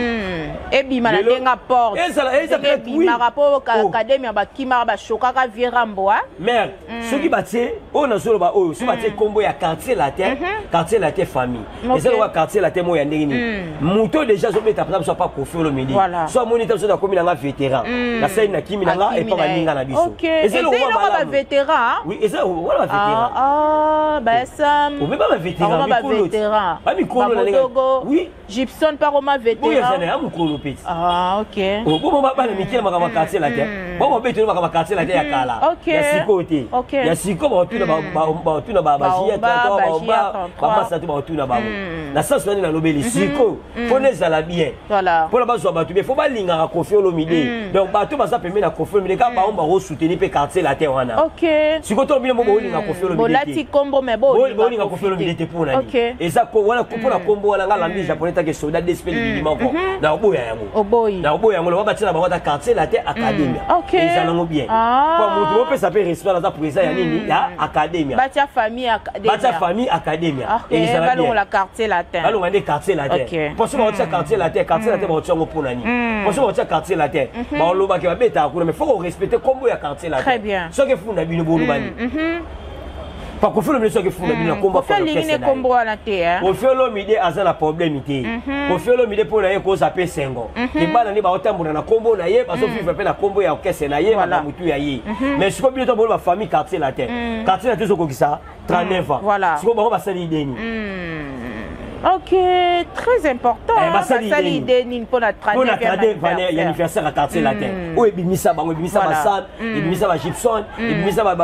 Et bima na denga porte. Et ça peut oui. Par rapport à académia ba kima ba shokaka virambo a. Mère, ceux qui battent on a solo ba o, ceux battent combo ya quartier latin famille. Et ça le quartier latin mo ya ndenge ni. Muto déjà zo beta pas pas Kofi Olomide. Soit moniteur so na komi na vétéran. Na sai na kimi na nga et pas ninga na biso. Et c'est le roi vétéran. Oui, et ça voilà vétéran. Ah, bah ça. On met pas un vétéran, vétéran. Pas micro na nga. Oui. Gibson pas Roma vétéran. Oui, ça na mukolo petit. Ah, OK. Bon ba na mikela makama quartier latin. Bon beto makama quartier latin ya kala. Ya sikote. Ya siko ba tuna ba bajia ba masa tu ba tuna ba. Na sens na lobeli siko. Pone za la bien. Voilà. Pour la base ba tu mais faut pas linga Kofi Olomide. Donc ba tu ba ça permet na Kofi Olomide ka ba on ba soutenir pe quartier latin wana. OK. Siko to bien mo linga Kofi Olomide. Bolati combo mais bon. Bon linga Kofi Olomide te pour nani. Et ça ko wana ko na combo wana nga landi japonais ta ke soldat d'esprit minimum ko. Na oboya yango. Na oboya yango lo ba tina ba ta quartier latin académia. Et ça lango bien. Pour mutu mo pe ça peut respect dans président ya nini ya académia. Batia famille académia. Batia famille académia. Et ça va dans la quartier latin. Allons on quartier latin. Pour ce qu'on quartier latin ba tiongo pour nani. Pour ce qu'on quartier latin. Ba lo ba ke ba beta ko mais faut respecter combo ya quartier latin. Très bien. Ce que funda bino bolo bani. Pas Kofi Olomide ce que funda bino combo pour le combo na te hein. Kofi Olomide aza na problème te. Kofi Olomide pour na ye ko sape sengo. Ke bana ni ba otambuna na combo na ye parce que fifa pe na combo ya orchestre na ye na mutu ya ye. Mais ce que bino to bolo ba famille quartier latin. Quartier latin so ko kisa 39 ans. Voilà. Ce que ba sali deni. OK, très important. Basali Denin pour la 30e anniversaire à quartier latin. O ebimisa bango, ebimisa ba Sam, ebimisa ba Gibson, ebimisa ba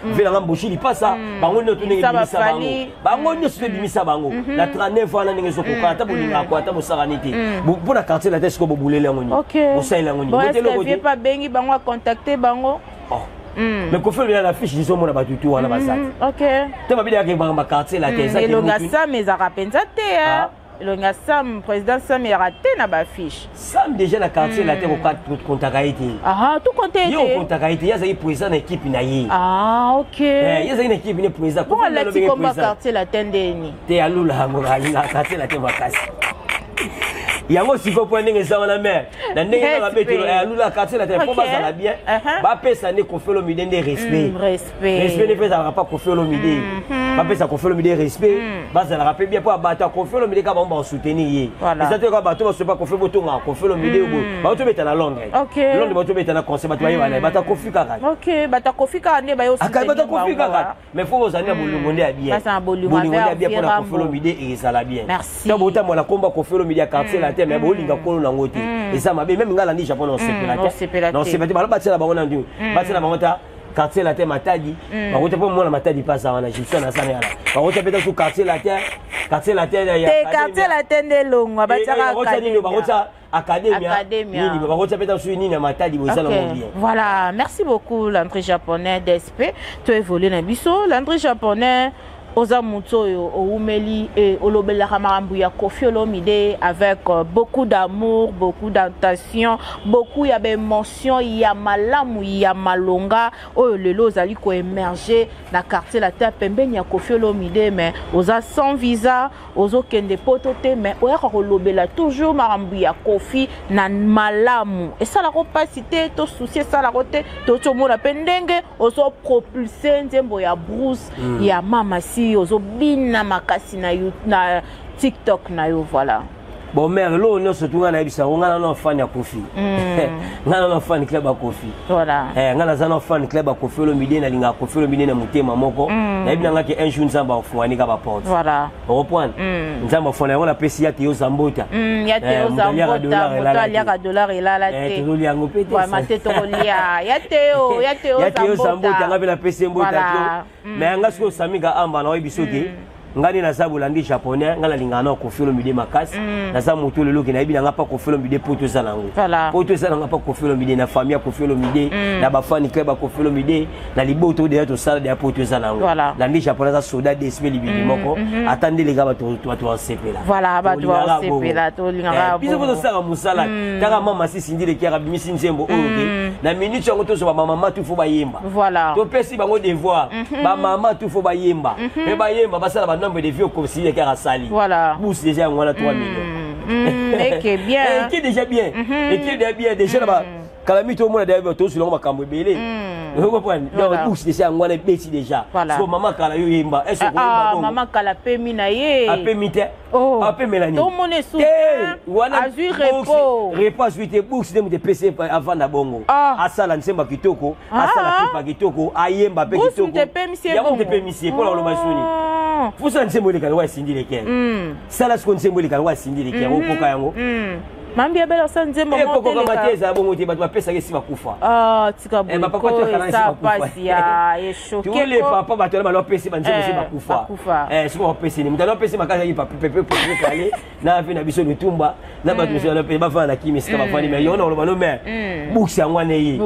velanga mboshi li pasa, bango no tune ebimisa bango. Bango no tune ebimisa bango. La 39 ans na ndenge zo ko kata bolinga ko ata mosaranité. Pour la quartier latin ce ko bobulele ngoni. Bon, est-ce que pas bengi bango a contacter bango? Mais Kofi Olomide la fiche disons mon abatutu wana basati. OK. Te ba bidya ke ba quartier la tesa ke. Longa Sam ezaka penza te hein. Longa Sam président Sam ya raté na ba fiche. Sam déjà na quartier la tesa ko contacta été. Ah, tout compté. Yo contacta été, ya za président na équipe na ye. Ah, OK. Ya za une équipe ni président. Ko la ti komba quartier la tendeni. Te alula ngo na quartier la tesa makasi. Yango siko po ndenge za wana mère na ndenge na beto alula quartier la tête pour baza la bien ba pesa ne Kofi Olomide ndé respect ne fait ça pas Kofi Olomide bapesa Koffi Olomide respect bazala rappel bien pour battre Koffi Olomide ka ba soutenir ye ça te ka bato ba pas Koffi botonga Koffi Olomide ba to beta na Londres Londres ba to beta na concert ba to ba bata Koffi kaka OK bata Koffi ka ne ba yo soutenir bata Koffi kaka mais faut vous aller bolungo nde bien bolungo nde bien pour Koffi Olomide et ça la bien merci donc autant moi combat Koffi Olomide à quartier la terre mais bolinga kolo na ngote et ça m'a bien même ngala ni Japon on sepelate non c'est pas ba tela ba on ndu ba tela ba ngota quartier la terre matadi ba ngota pour moi matadi pas ça na Egyptien na ça na ba ngota peut être quartier la terre ya quartier la terre de longwa ba tera académia nini ba ngota peut être sur nini na matadi bo ça na bien voilà merci beaucoup l'entrée japonais d'SP tu évolué na biso l'entrée japonais Oza Mutoyo, Oumeli et Olobela Ramarambuya Koffi Olomide avec beaucoup d'amour, beaucoup d'attention, beaucoup il y a des mentions, il y a malamu, il y a malonga, oh le los ali ko émerger na quartier la terre pembeni ya Koffi Olomide mais oza sans visa, ozo kende potote mais oya ko Olobela toujours Marambuya Koffi na malamu. Et ça la capacité to soucier ça la côté to chomona pendenge ozo propulser nzembo ya Bruce ya mama si ozo bina makasi na TikTok na yo voilà. Bon mère lo no surtout ngana bisa ngana no fan ya Koffi. Ngana no fan club ya Koffi. Voilà. Ngana za no fan club ya Koffi Olomide na linga Koffi Olomide na mutema moko. Na ibina ngaki un jour nzamba ofwani ka ba porte. Voilà. On reprend. Nzamba ofwani ngona pesi ya Teo Zambota. Ya Teo Zambota moto aliaka dollar elala te. Tolo liango pete. Ouais mate to lia. Ya Teo Zambota ngabe na pesi mbota to. Mais ngasko samika amba na obisoke. Ngani na sabu landi japonais ngala lingana Koffi Olomide makasi na sa mutu lelo ke na ibina ngapa Koffi Olomide poto za nango poto za ngapa Koffi Olomide na famille Koffi Olomide na ba fani club Koffi Olomide na liboto de to sala de poto za nango landi japonais za soda d'SP libili moko attendez les gars ba to sepela voilà ba to sepela to lingara biso ko sala musala taka mama si sindi le kera bimisi nzembo oke na minute yango to so ba mama tu fo ba yemba voilà to pesi bango devoir ba mama tu fo ba yemba me ba yemba ba sala nombre de vieux comme si à Sali. Voilà. Bousse déjà on a 3 millions. Et qui est bien. Et qui est déjà bien. Et qui est bien déjà là-bas. Calamité au monde d'ailleurs tout sur le cambo belé. Vous comprenez? Donc bousse déjà on a baissé déjà. Parce que maman kala yo yemba. Est-ce que maman kala pemi na ye. A pemite. Oh. A pemélanie. Tout mon est sous. Azui repos. Repos suite bousse de PC avant na bongo. Asala nsemba kitoko, asala kipa kitoko, ayemba pe kitoko. Bousse de pemi ya mo de pemi pour la lomashuni. Fusa nsembo kala wa sindi leke. Sala sko nsembo kala wa sindi leke opoka yango. Mambi abela sanze mama. Epoko kama teza bongo te bato bapesa ke si bakufa. Tika bo. Papa to kana si bakufa. Ya eshoke. Tu les papa bato na bapesa banze si bakufa. Siko bapesa ni mutalo pesa makasa yi papa pepe pour kale na vi na biso de tumba na bato biso na pe ba fa na kimi sika ba fa ni mais yona lo bano mer. Buksi angwana yi.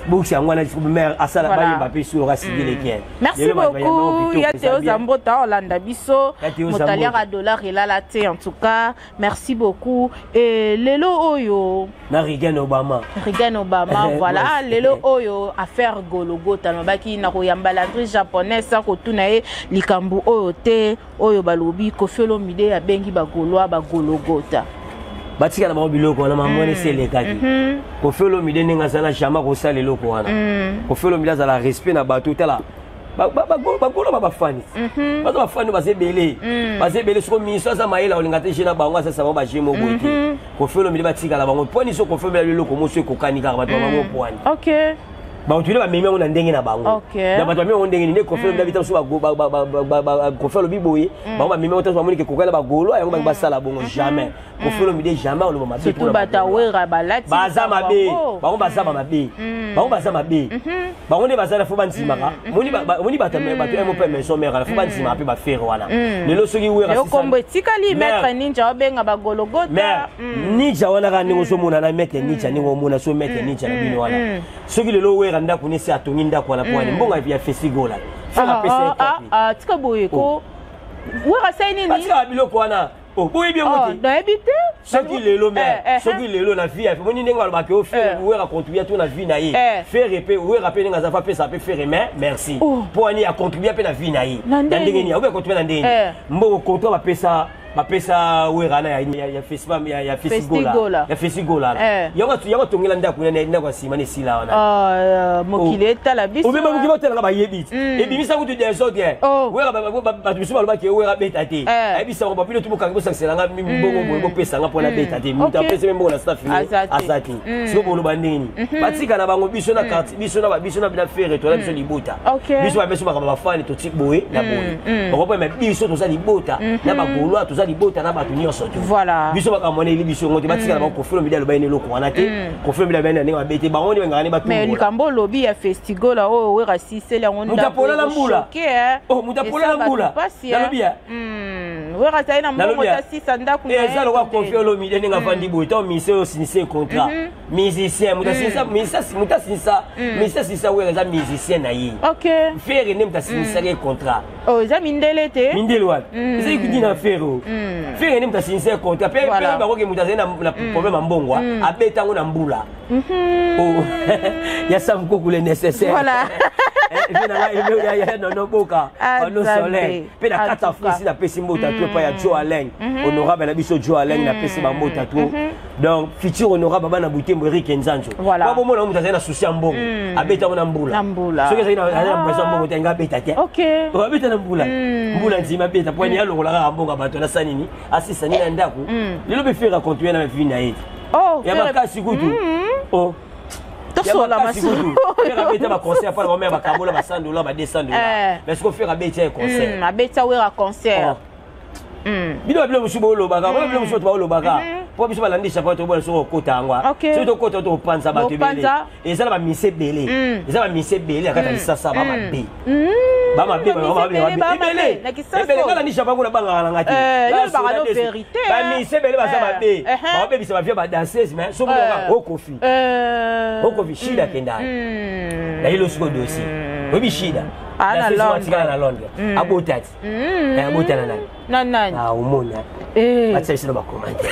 Buksi angwana siko mer asala ba yi bape sur ra sigile ke. Merci beaucoup. Ya Teo Zambota Olanda biso. Motaliaka dollar elala te en tout cas. Merci beaucoup et lelo oyo na Reagan Obama voilà lelo oyo affaire Golgotha mabaki na koyamba l'entrée japonaise sa kotuna ye likambu oyo te oyo balobi Koffi Olomide abengi ba Golgotha batika na biloko na mamone selekaki Koffi Olomide ninga sala jama ko sala loko wana Koffi Olomide azala respect na bato tala bagolo babafani bato bafani bazebele soko miso za maela olinga te jina bango sasa ba jemo boite Koffi Olomide batika la bango poni so Koffi Olomide lelo ko moso ko kanika bato bango poani OK ba utule ba meme ona ndenge na bango na bato meme ona ndenge ni Koffi Olomide bita so Koffi Olomide boye ba meme ota so monike kokela bagolo ayo ba sala bongo jamais Koffi Olomide jamais oloba mabe pour bata wera balati bazama be bango bazama mabe bango bazama be bango ne bazala fo banzimaka moni bata emo pe maison mère fo banzima pe ba faire wana lelo soki wera sisa yo kombo tikali maître ninja obenga ba Golgotha ninja wana ka ningo so mona na maître ninja ningo mona so maître ninja na bino wana soki lelo wera ndako ne se atongi ndako wana kwa mbonga ya festigola fala pesa tika boye ko wera sai nini tika biloko wana oh boye bien moti na habité soki lelo mais soki lelo na vie moni ndenge ba ke faire wera contribuer tout na vie na ye faire pe wera pe nga za fa pesa pe faire mais merci pour ani a contribuer pe na vie na ye ndenge ni obe contribuer na ndenge mbo contrat ba pesa bapesa werana ya festival ya festigola ya festigola yango tongela ndako ndako asima ne sila wana mokili etala biso obeba mokili otela ba yebi ebimisa kutu des autres wera ba biso ba ke wera beta te ebisa ko babilo tubuka ko saksela nga mbongo bo pesa nga pona beta te muta pesa mbongo na staff azati siko bolo bandeni batika na bango biso na carte biso na bila faire to la biso libota biso ba biso ba fani to tikboe na boye ko pa biso to za libota na ba golwa to libota na batu nyonso tu voilà biso bakamona ili biso ngote batika na ko filo midalo bayene loko wana te ko filo midalo bayene nga bete bango ni ngani batu mais likambo lobby ya festigola o wera sisele ngonda mutapola la mbula mutapola la mbula na lobby wera taina mbongo ta sisa ndaku na eza lokwa confio lo midene nga vandi boto mise o sinise contrat musicien mutasinisa wera za musicien na yi OK faire ne mutasinisa ke contrat za mindele te mindele wa eza ikudina faire faire ne mutasinisa contrat pe bango ke mutazena na problème mbongwa abeta ngo na mbula ya sam kokule nécessaire voilà non boka no soleil pe na kata frisi na pesi mbota to pa ya Joe Allen honorable na biso Joe Allen na pesi ba mbota to donc futur honorable bana butembo Eric Nzanzo ba bomo na mutazena souci mbongo abeta ngo na mbula soki zina na mbesa mbongo tenga beta te OK abeta na mbula nzima beta pwani ya longola ka mbongo bato na sanini asisa ni ndako lelo be faire continuer na vie na yeti ya bakasi kutu tosola masuku ya beta ba concert pa ba kabola ba $100 ba $200 mais ce qu'on fait beta concert abeta wera concert bido bile musubo lo baka bile musubo to ba lo baka po biso balandisha pa to bola so kota ngwa so to kota to panza ba te bele ezala ba mise bele ezala ba mise bele akata lisasa ba mabe ba mabe ebele kala nisha bango na banga ngati ba no vérité ba mise bele ba sa mabe ba be bisa ba via ba danseuse mais so boka okofi shida kenda na hilo siko dosi obi shida na Londres abotati abotana nani umona batsa sino bakomanda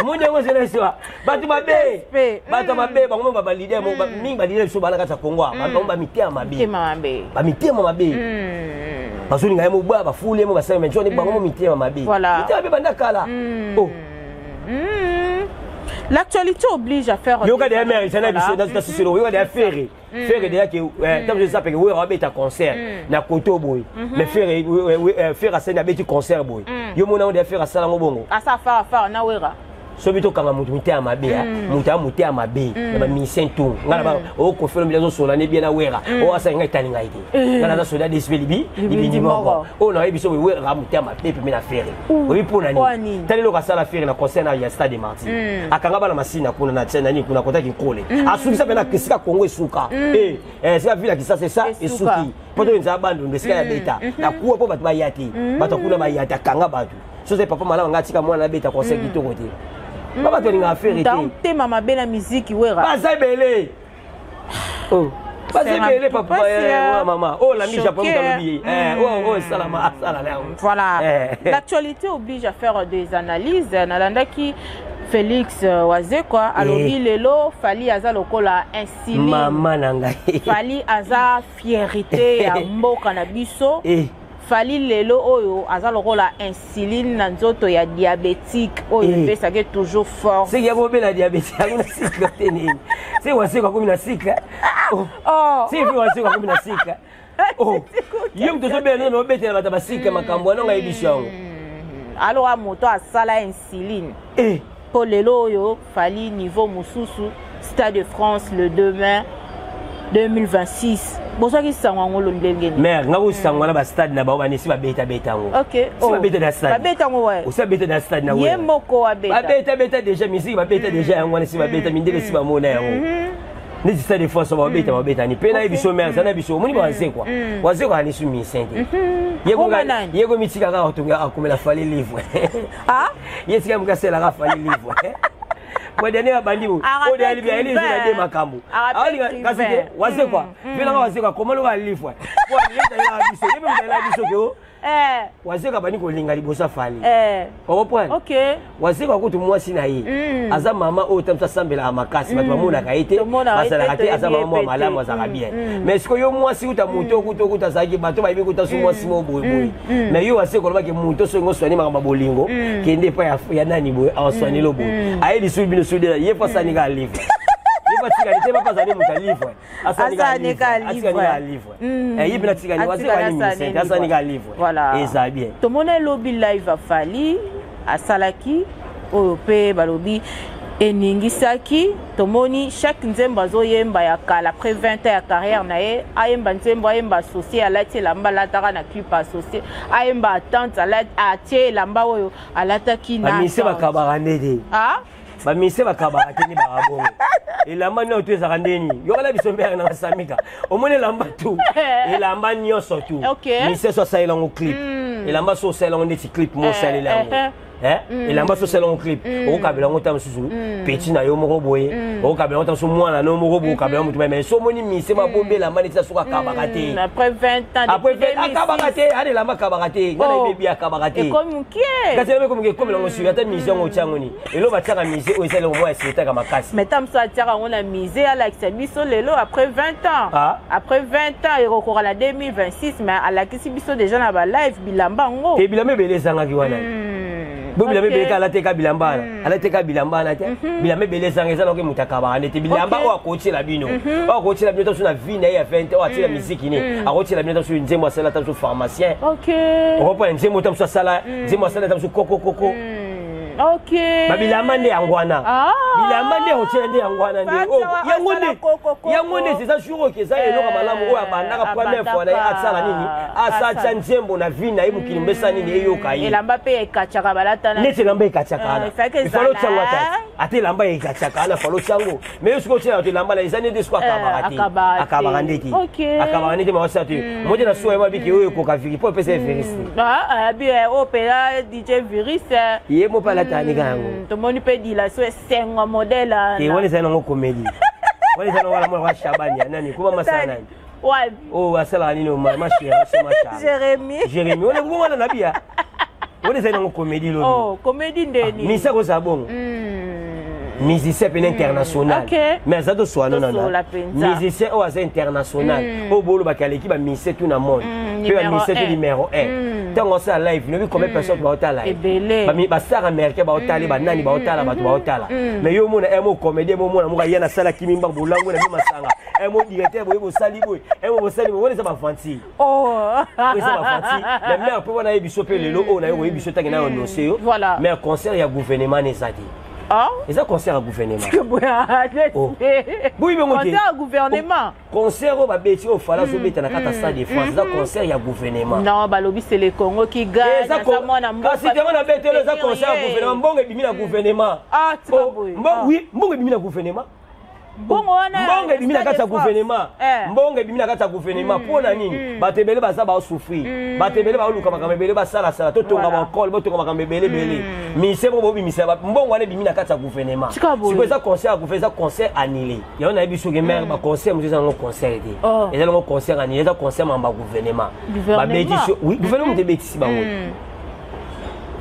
umona ngo sino swa batu mabe bango ba leader mo mingi ba leader so bana kata Kongo ba mitia mabe ba mitia mabe basuni ngaye mo ba fuli mo basema njoni bango mo mitia mabe mitia mabe banda kala l'actualité oblige à faire yo ka de mer ça na biso dans ce yo ka de faire déjà que tant que ça parce que oui rabeta concert na koto boy mais faire à scène abeti concert boy yo mona on de faire à sala ngobongo asa fa na wera so bito kanga mutu mitia mabe mutia mabe na ba misentu ngala ba o ko felo milazo sola ne bien na wera o asa ngai tani ngai te ngala na soda disbelibi ibindi moko o na ebiso we wera mutia mabe pe na faire o ipona ni tani lo ka sala faire na concert na ya Stade Martyr akanga bana masina kuna na tena ni kuna kota kikole asukisa pena kisika Kongo esuka sika vila kisasa ça esuki poto nza bando ngesika ya beta na kuwa po batu ba yati batu kuna ba yata kanga batu so c'est papa malanga ngatika mwana beta concert kitoko te baba to linga faire te te mama bela musique wera bazabele papa maman la mija pour nous salama voilà l'actualité oblige à faire des analyses nalandaki Félix Wazekwa alobi lelo fali aza lokola insiline mama nangai fali aza fierté ya mboka na biso fali lelo oyo aza lokola insuline na nzoto ya diabétique oyo pesa ke toujours fort c'est ya bobe la diabétique akuna sika teni c'est Wazekwa kumi na sika c'est Wazekwa kumi na sika yem to sobe no bete na tabasika makambo no ngai bishango alors moto asala insuline pour lelo oyo fali niveau mususu Stade de France le 2 mai 2026 bonsoir qui sangwa ngolo ndenge ni mère ngabo sangwa na ba stade na ba banisi ba beta ngo OK si ba beta na stade ba beta ngo ouais o sa beta na stade na ouais yemoko wa beta ba beta déjà musique ba beta déjà ngwana si ba beta mindele si ba mona yango ni Stade de France ba beta ni pena ebiso mère sana biso moni ba Wazekwa ani su mi sente yego mitika ka otunga akumela fali livre yesika mukasela ka fali livre kwa dernier bandimu o de ali bien na de makambo ali kasi Wazekwa vela Wazekwa komalo ka livre kwa yenda la biso yebe la biso ke wazeka bani kolinga libosa fali comprendre OK wazeka kutu mwasi na ye aza mama o tamsa sambela makasi bato bamona kaite basala kate aza mama malamu azaka bien mais ce que yo mwasi uta muto kuta zaki bato ba bikuta su mwasi mo boy mais yo wazeka koloba ke muto so ngo swani makamba bolingo kende pa ya nani boy awaswani lo boy ayi disu bino sudela ye fa sani ka livre Tika ni tema pas aller muta livre. Asani ka livre. Et il tika ni wase wani mise. Asani ka livre. Voilà. Et ça bien. To mona lobby live afali asalaki ope balobi eningisaki tomoni chaque nzembo azoyemba ya kala après 20 ans ya carrière na ye ayemba nzembo ayemba associé alati lamba lataka na clip associé ayemba attente alati atie lamba oyo alataki na mise bakabara ndede ba mise bakabara teni barabongo elamba no to ezaka ndeni yokola biso mbere na samika omone lamba tu elamba nyonso tu mise so sa elongo clip elamba so sa elongo ndeti clip mo salela yango elamba so selon clip okabela ngota mususu petit na yo moko boye okabela ngota so mwana no moko boye okabela mutu mais so moni mise mabombe lamba ndeti suka kabakate après 20 ans après kabakate ade lamba kabakate ngana bebi akabakate et comme qui kasi lebe comme comme longo sur ata mise ngo tiangoni elo bataka mise o esale mo eseta ka makasi mais tam so ataka ngona mise ala biso lelo après 20 ans après 20 ans ekokora la 2026 mais ala kisi biso déjà na ba live bilamba ngo e bilamba belezanga ki wana Bila me beleka la teka bilambana ala teka bilambana te bila me beleza ngeza loke mutakaba ndete bilamba o akochi la bino o akochi la bino to na vie na ya 20 o atila musique ni akochi la bino to nzembo asala to pharmacien OK o pa nzembo to sala nzembo asala to koko OK babilamba nde yangwana bilamba nde hotel nde yangwana nde yango nde c'est ça jour que ça eloka malamu o abandaka première fois na atsala nini asacha nzembo na vie na yimukili mbesa nini eyoka yi elamba pe ekachaka balata na nete lamba ekachaka ifalo chango atati ate lamba ekachaka na falo chango mais usko tshela to lamba la izane de squat akabaka ndeti akabaka ndeti mawasa tu moje na soya mabiki oyo ko kaviki po pesa virus bien opera DJ virus ye mo pala tani gango to moni pe dilation sengo modèle et wale sana ngo comédie wale sana wala mo wa Shabani nani kuma masana ouais oh asala nini ma chérie c'est ma chérie Jérémy wale ngo wana nabia wale sana ngo comédie lo oh comédie ndeni misa ko sabongo musicien international mais ça doit soit non musicien ou assez international au bolo bakaleki ba musicien tout na monde que ba musicien numéro 1 tant on ça live ne combien personne va otala ba star américain ba otala ba nani ba otala ba otala mais yo mona emo comédien mo mona mo yana sala kimimba bolango na masanga emo directeur bo sali boy emo sali bo ça ba fanti ça ba fanti la mère peut na ebiso pe lelo o na yo ebiso tangi na onose voilà mais concert ya gouvernement ne ça dit et ça concert à gouvernement. Oui, mais concert à gouvernement. Concert au babeti au fala so beta na kata stade de France. Ça concert ya gouvernement. Non, balobi c'est le Congo qui gagne. Ça moi na mboka. Kasi tellement na beta le ça concert à gouvernement. Mbongo bimi na gouvernement. Ah, tu vois boy. Oui, mbongo bimi na gouvernement. Bongo wana mbongo bimi na kata gouvernement. Mbongo bimi na kata gouvernement. Pona nini? Batebele baza ba souffrir. Batebele ba luka makamebele ba sala sala to tonga ba col, ba tonga makamebele bele. Mise bo bi mise ba mbongo wana bimi na kata gouvernement. C'est quoi ça concert à gouvernement, concert annulé. Il y a on a biso ke mère ba concert monsieur ça un concert été. Et là le concert annulé, ça concert mamba gouvernement. Ba beti oui, gouvernement de beti si ba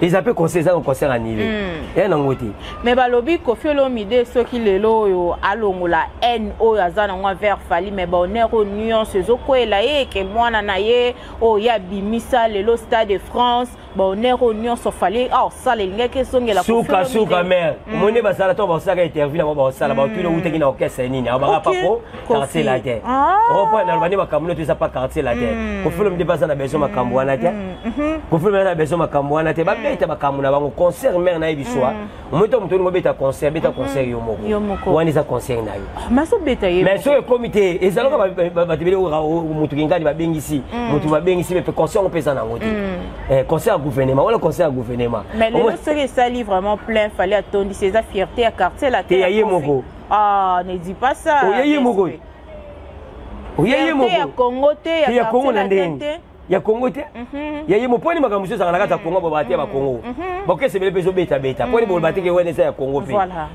ils appellent conseil ça au concert annulé. Et un angoté. Mais balobi Koffi Olomide ceux qui le lo alongola N o yazana ngwa vers fali mais ba onero nuance zoko elaye ke mwana na ye o ya bimisa le stade de France ba onero nuance fali ça les ngeke songela suka mère mone ba sala to ba sala interview na ba sala ba tulo uteki na orchestre nini ba ba pako quartier la terre on pas na bani makambo to ça pas quartier la terre Koffi Olomide ba na besoin makambo wana terre Koffi Olomide na besoin makambo wana terre beta bakamuna bango concert mère na ebiswa omoto muto ngo beta concert yo moko wani za concert na yo maso beta ye mais so le comité ezaloka batibele mutu kingani babengisi mutu babengisi mais concert on pesa na ngoti concert à gouvernement wala concert à gouvernement mais le seul ça livre vraiment plein fallait attendre ces fierté à quartier la terre ye moko ne dis pas ça ye moko ya Congo te ya Congo na ndenge ya Congo te ya yemo poni makambo so sanga na kata Congo ba batia ba Congo ba ke sebele peso beta poni bo batike wene sa ya Congo pe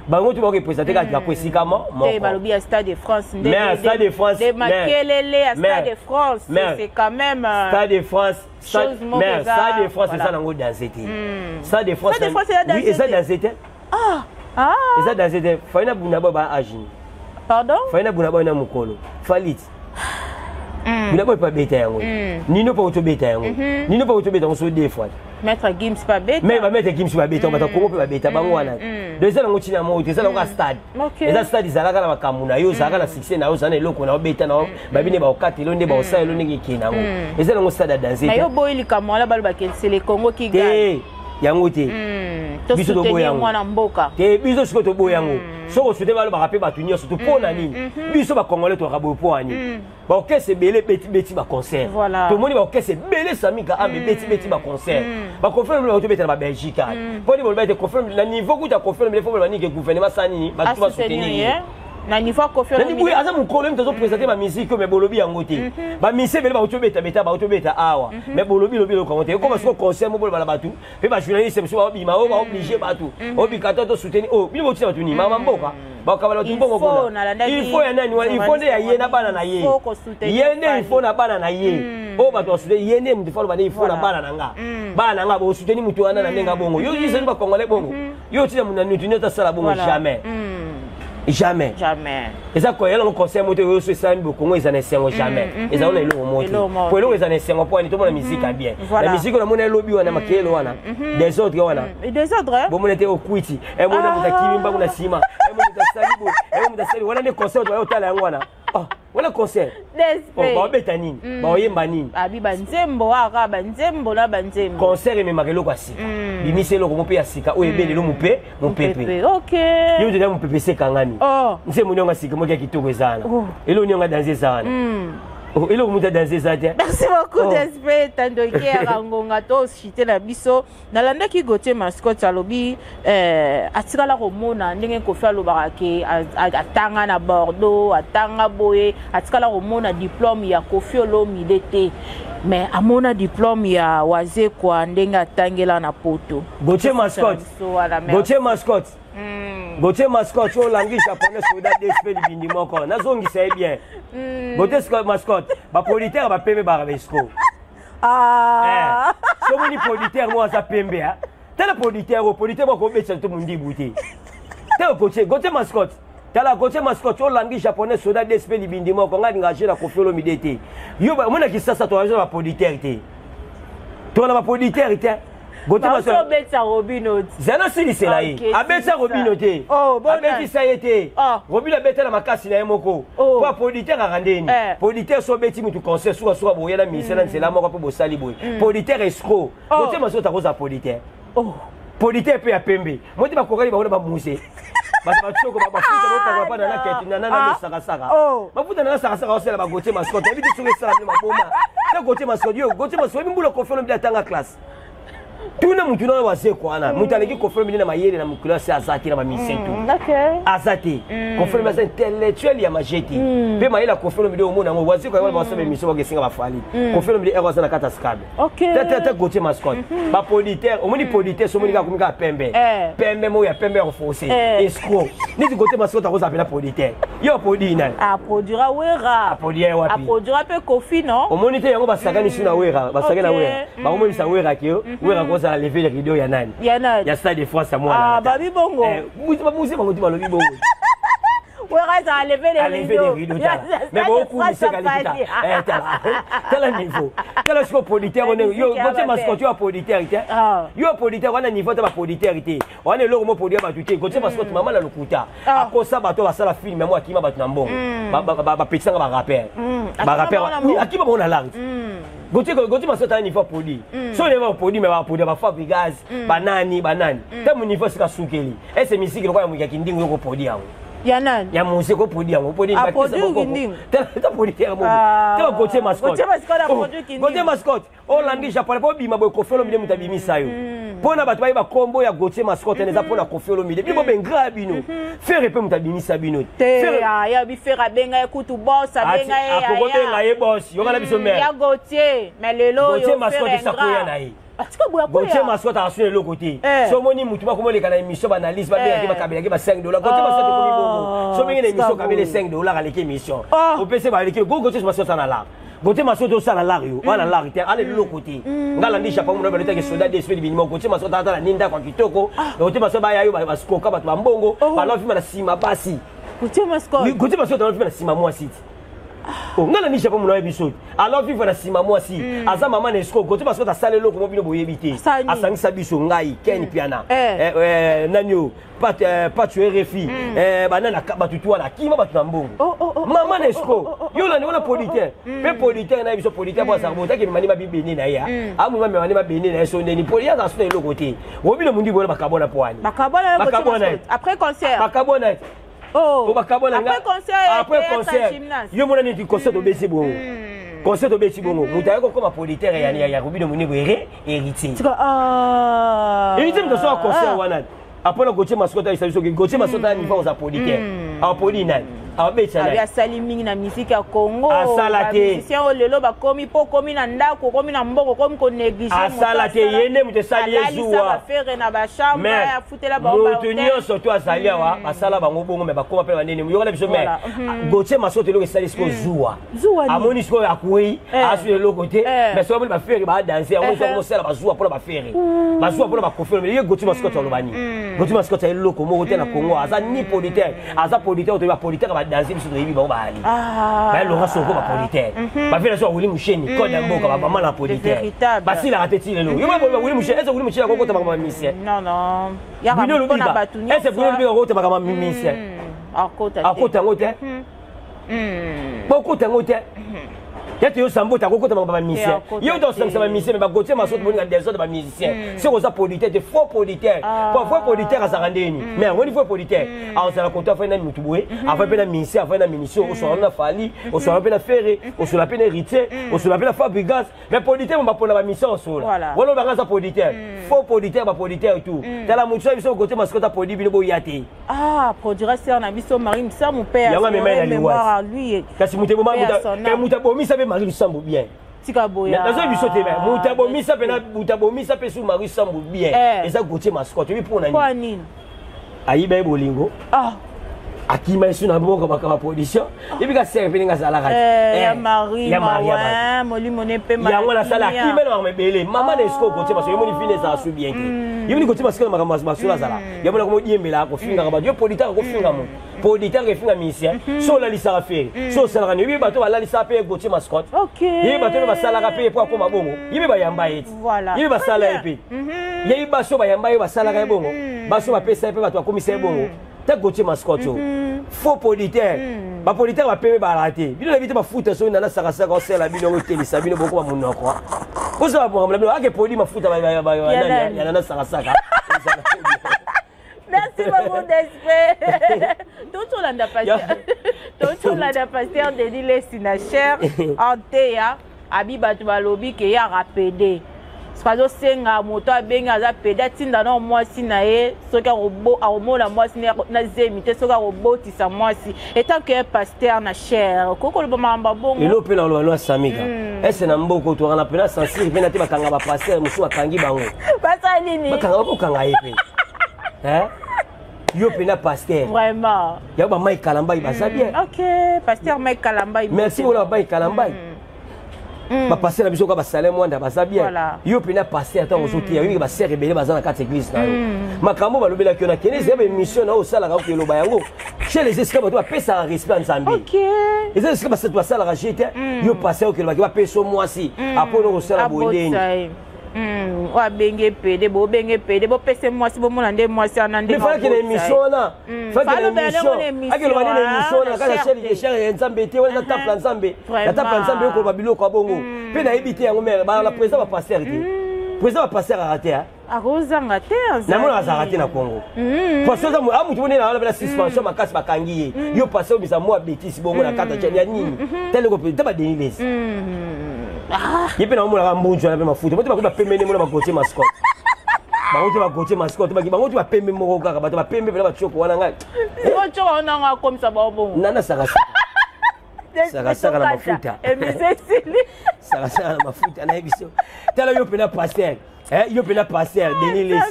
ba ngoto ba ko présenter ka kwesika mo et balobi ya Stade de France mais Stade de France de Makelele à Stade de France c'est quand même Stade de France Stade de France c'est ça nango danser te Stade de France oui et ça danser te et ça danser te faina buna ba agini pardon faina buna ba na mukolo falit buna ba beta yango nino pa otobeta yango nino pa otobeta on so deux fois Maître Gims pas bête mais Maître Gims pas bête on va Congo pas bête bango wana de ça nango tina mo de ça nango stade et ça stade izalaka na makamuna yo zalaka na succès na yo zana eloko na beta na babine ba okatelo nde ba osayelo ndenge kinango et ça nango stade danser na yo boyili kamwala balu ba c'est le Congo qui gagne yango te biso to boyango mwana mboka te biso siko to boyango soko soute balo ba rapper ba tunio surtout pona nini biso ba congolais to rabo po ani ba okese bele beti ba concert to moni ba okese bele samika ambe beti ba concert ba confirme ba to beta ba Belgique poni bo ba te confirme na niveau ku ta confirme le faut ba ni ke gouvernement sani ba to ba soutenir na niveau confirme ni oui aza mukolo même to présenter ma musique mais bolobi yango te ba mise bele ba otobeta awa mais bolobi lo ko te ko parce que concert mo bolo bala batu pe ba journaliste so ba bima o ba obligé batu obikato to soutenir oh bino botina batu ni mama mboka ba kabala tu bongo ko il faut ya nani il faut ya yena bana na ye yene il faut na bana na ye o ba to soutenir yene mu faut ba il faut na bana nga bo soutenir mutu wana na ndenga bongo yo yise ba congolais bongo yo tina mu na nutu nyota sala bongo jamais et ça quand il y a un concert moto yo so ça mbo Congo ils en essayent jamais et ça on est lo moto pour lo ils en essayent pour tout la musique a bien la musique on a mona lobby wana makelo wana des autres wana bon on était au kwiti et mona mutakimba kuna sima et mona mutasalibo wana ne concert wa otala wana ah wala concert ba beta nini ba oyemba nini abi banzembo aka banzembo na banzembo concert et memagelo kwa sika bimiselo ko mope ya sika o ebele lo mope OK yo de mo pepe se kangani nse munionga sika mo kia kitoko ezana elo nionga danser sana elo muta danser ça te merci beaucoup d'esprit tandoki rangonga to chité na biso nalanda ki Gauthier Mascotte alobi atikala ko mona ndenge ko fa lo barake atanga na Bordeaux atanga boye atikala ko mona diplôme ya Koffi Olomide te mais amona diplôme ya waze kwa ndenge atangela na poto Gauthier Mascotte Gauthier Mascotte au langue japonais soda d'esprit bindi moko nazongi c'est bien Gauthier Mascotte ba politaire ba pembe ba resko so moni politaire moi za pembe ha tala politaire ko betsa to mundi buti tala Gauthier Mascotte tala Gauthier Mascotte au langue japonais soda d'esprit bindi moko ngani ngaje na Koffi Olomide te yo ba mona kisasa to ba politaire te to na ba politaire te Gauthier Mascotte betsa Robino zana sili selayi abetsa Robino te abeti sayete Robino betela makasi na yemoko po politaire akandeni politaire so beti mutu conseil suka boyela misela nsela moko po bosali boy politaire escroc Gauthier Mascotte akoza politaire politaire pe ya pembe moti bakokali bakona ba muse batoko bafuta bopaka na keti na saka bafuta na saka osela ba Gauthier Mascotte ebiti suka sala na maboma na Gauthier Mascotte mbulo Koffi Olomide atanga classe tuna mutu na wase kwana mutu aleki Koffi Olomide na mayele na mukula se azati na mamisetu azati Koffi Olomide intellectuel ya majeti pe mayela Koffi Olomide omona ngo wase kwa wala basebe miso bagesinga bafali Koffi Olomide ewa sana kata skabe tata Gauthier Mascotte ba politaire omoni politaire so moni ka kumika pembe mo ya pembe renforcé escroc niti Gauthier Mascotte akoza pela politaire yo podina apodira wera apodira pe Koffi non omoni te yango basakani suna wera basakana wera ba omoni sa wera kio wera koza a lever les rideaux ya nani ya Stade de France à moi babi bongo musi bango tiba lobi bongo wera za lever les rideaux mais beaucoup c'est qualifié tel niveau tel sco politaire on yo Gauthier Mascotte yo politaire yo politaire on a niveau ta politaire on est logo mo politaire ba tuté Gauthier Mascotte mama la lokuta akosa bato basala film moi akima bato na mbongo ba petitsanga ba rapper oui akima bona langue Gauthier Mascotte a un niveau produit. So les va produit mais va produire ba Fabregas, banani. Ta mon niveau sika soukeli. Et c'est musique quoi mo yakindingo ko produit yango. Yanan. Ya musique ko produit yango produit ba kisa boko. Ta produit ya mo. Ta Gauthier mascotte. Gauthier mascotte a produit kindi. Gauthier mascotte. Hollandi japonais po bima bo kofelo mide mutabimisa yo. Pona bato ba kombo ya Gauthier mascotte neza pona kofelo mide. Bimo bengra bino. Faire pe mutabimisa bino. Faire ya bi faire benga ekutu boss benga ya. Akoko benga ye boss. Yo ngala biso mer. Ya Gauthier, mais lelo yo Gauthier mascotte sa koya na ye. Gauthier mascotte a reçu le côté. So moni mutu ba komole kana émission ba analyse ba benga ba kabela ba $5. Gauthier mascotte ko mi bongo. So benga émission kabela $5 avec émission. Au PC ba avec Gauthier mascotte na la. Gauthier mascotte ça na la yo. Wala la rite. Allez le côté. Ngala ndi chapa mo ba leta ke soldat des spéciaux binimo Gauthier mascotte ata na ninda kwa kitoko. Gauthier mascotte ba ya yo ba skoka ba mbongo. Ba lo fi na sima basi. Gauthier mascotte. Gauthier mascotte na fi na sima moi site. Oh, ngala ni chapa muna episode. Alors vivre na sima moi si. Aza mama na esco côté parce que ta sale loko mobile boyebité. Asangisa biso ngai Ken piana. Nanyo pas tu RFI. Banana batutu wana kima batu na mbongo. Mama na esco. Yo la ndona politique. Pe politique na biso politique bo sarbo ta ke mani ba bibeni na ya. Amu mama mani ba bibeni na so ndeni politique na so na loko te. Wobile mundi bona bakabona poani. Bakabona après concert. Bakabona. Oh, après concert, yo mona ni concert obesi bongo. Concert obesi bongo. Mutaye ko comme politique ya Rubino Munibo héritier. Héritier de son concert wana. Après le Gauthier mascotte il s'agit de Gauthier mascotte à niveau aux politique. A politique. Abia salimi na musique ya Congo. Asalate. Musicien olelo ba komi po komi na ndako komi na mboko komi ko négliger. Asalate yene mutu sali ezuwa. Ba faire na ba chambre ya futela ba ba. Mutunyo surtout asali awa basala bango bongo me ba koma pe banene. Yo la biso me. Gauthier mascotte lo sali sko zuwa. Amoni sko akuyi asu le côté. Mais so ba faire ba danser amoni so ko sala ba zuwa pour ba faire. Ba zuwa pour ba kofelo mais Gauthier mascotte lo bani. Gauthier mascotte est loko mo côté na Congo aza ni politique. Aza politique to ba politique danser biso toyebi bango bali ba longa soko ba politique ba vela so wuli musheni ko da mboka ba mama na politique ba sila rateti lelo yo ba wuli musheni eza wuli musheni ko kota ba mission non ya ka na batuni eza wuli ko kota ba mission akota ngote boko ngote yete yo sambo ta kokota ba musicien yo do samsa ba musicien ba Gauthier mascotte boninga des autres ba musicien c'est aux politique de faux politique pour faux politique à sarandeni mais on niveau politique a on sala kota fa na mutubwe afa pe na musicien afa na munition au soir na fali au soir pe na ferré au soir pe na héritier au soir pe na fabrigas mais politique on va pour la mission au soir wala ba ngasa politique faux politique ba politique tout tala mutu biso Gauthier mascotte produit bino boyate produira sœur na biso Marie Msa mon père mémoire lui kasi mutebo bomisa pe Marie Sambo bien. Tika boya. Nazo biso te ba. Mutabomisa pe na mutabomisa pe su Marie Sambo bien. Eza Gauthier mascotte bi pona ni. Kwa nini? Ayiba bolingo. Akima isu na mboko bakaba position. Yebi ka serve ninga sala kati. Ya Marie. Ya Marie. Moli mone pe Marie. Ya ngona sala akima na mebele. Mama na esco Gauthier mascotte yemo ni fine za su bien ke. Yebi Gauthier mascotte makama masula sala. Yemo na ko yembela ko finga ba. Yo politique ko finga mo. Politique ke finga musicien. So la lisa faire. So sala ni yebi bato ba la lisa pe Gauthier mascotte. OK. Yebi bato ba sala ka pe pour ko mabongo. Yebi ba yamba eti. Voilà. Yebi ba sala epi. Yebi ba so ba yamba ba sala ka bongo. Ba so ba pesa pe bato ko komisa bongo. Ta Gauthier mascotte. Faux politique. Ba politique ba peme ba raté. Bino na bité ba futa so na saka saka osela bino hôtel sabino boko ba munoko. Ko so ba problème lo ake poli ma futa ba ya na saka saka. Merci beaucoup d'esprit. Tout landa pasteur. Tout landa pasteur de Lille Sinacher en Théa Abiba tu balobi ke ya rapede. Spazo senga moto abenga za peda tinda na mwasi na ye soka robo a omona mwasi na zemite soka roboti sa mwasi etant que pasteur na cher koko lo mamba bongo elo pe na lo samiga ese na mboko to na pena sensible pe na te bakanga ba pasteur musu akangi bango pasa nini bakanga ba kanga yepe yo pena pasteur vraiment ya ba Mike Kalamba ibasa bien OK pasteur Mike Kalamba merci pour la Mike Kalamba ba passer na biso ka ba salaire mwanda baza bien yo pena passer ata ozotia yo ba ser rebelle baza na kati église na yo makambo ba lobela ki na kenezi ya mission na osala ka ko loba yango chez les esclaves to pesa respect nzambe OK les esclaves c'est toi sala ka jete yo passer o ke ba peso mwasi apono ko sala bondeni wa benge pede bo pese mwasi bo mona nde mwasi anande ma. Mais fallait que l'émission là. Fallait que l'émission. Ake lo bani l'émission na kala cheli de cher nzambe te wala tapla nzambe. La tapla nzambe ko babilo ko bongo. Pe na ebité yango mer ba la président va passer te. président va passer à rater hein akozanga te na mona va rater na Congo parce que ça mutu bone na la suspension makasi bakangi yo passer obisa moi bêtise bongo na kata ya nini tel ko peut ba Denis yepe na mona mbunjo na mafuta bote ba pemene mona ba coacher mascot bango ba coacher mascot bango ba pembe moko kaka ba pembe ba choko wana ngai choko wana nga comme ça ba bon nana saka saka la mafuta saka la mafuta na ebiso tala yo pena passer yo pena passer Denis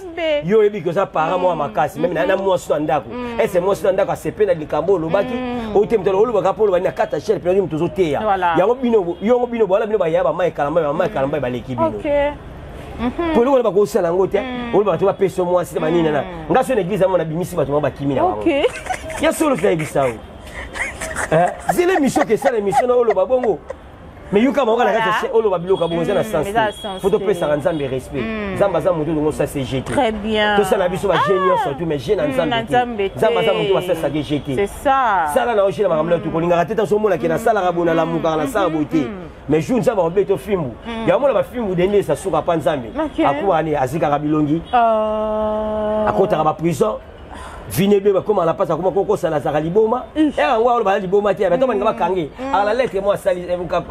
yo ebi ko ça para moi makasi même na moi so ndako ese moi so ndako asepe na likambo lobaki o temto lo baka polo bana kata shell pe yo mtozo teya yango bino bala bino ba yaba mai kalamba ba leki bino pour le ba ko sala ngote o ba to ba peso moi si ba nini na ngaso na église amona bimisi ba to ba kimi na bango ya solo ka ebisa c'est l'émission que c'est l'émission na olo ba bongo mais yuka moko na kata olo ba biloka bongo za na sens faut to pesa nzambe respect nzamba za mutu ngo ça c'est jeté très bien to ça na biso ba génieur surtout mais jeune nzambe nzamba za mutu ba ça c'est jeté c'est ça sala na oshila makamla to kolinga teta so mona ke na sala ka bona la muka na sa beauté mais jour nzamba obeto fimbu ya mona ba fimbu dende sa suka pa nzambe akuwa ni azika ka bilongi akota ka ba prison Vinebe comme on la passe comme koko sala sala liboma et ngwa ba liboma ti abeto baninga bakangi ala lettre moi sali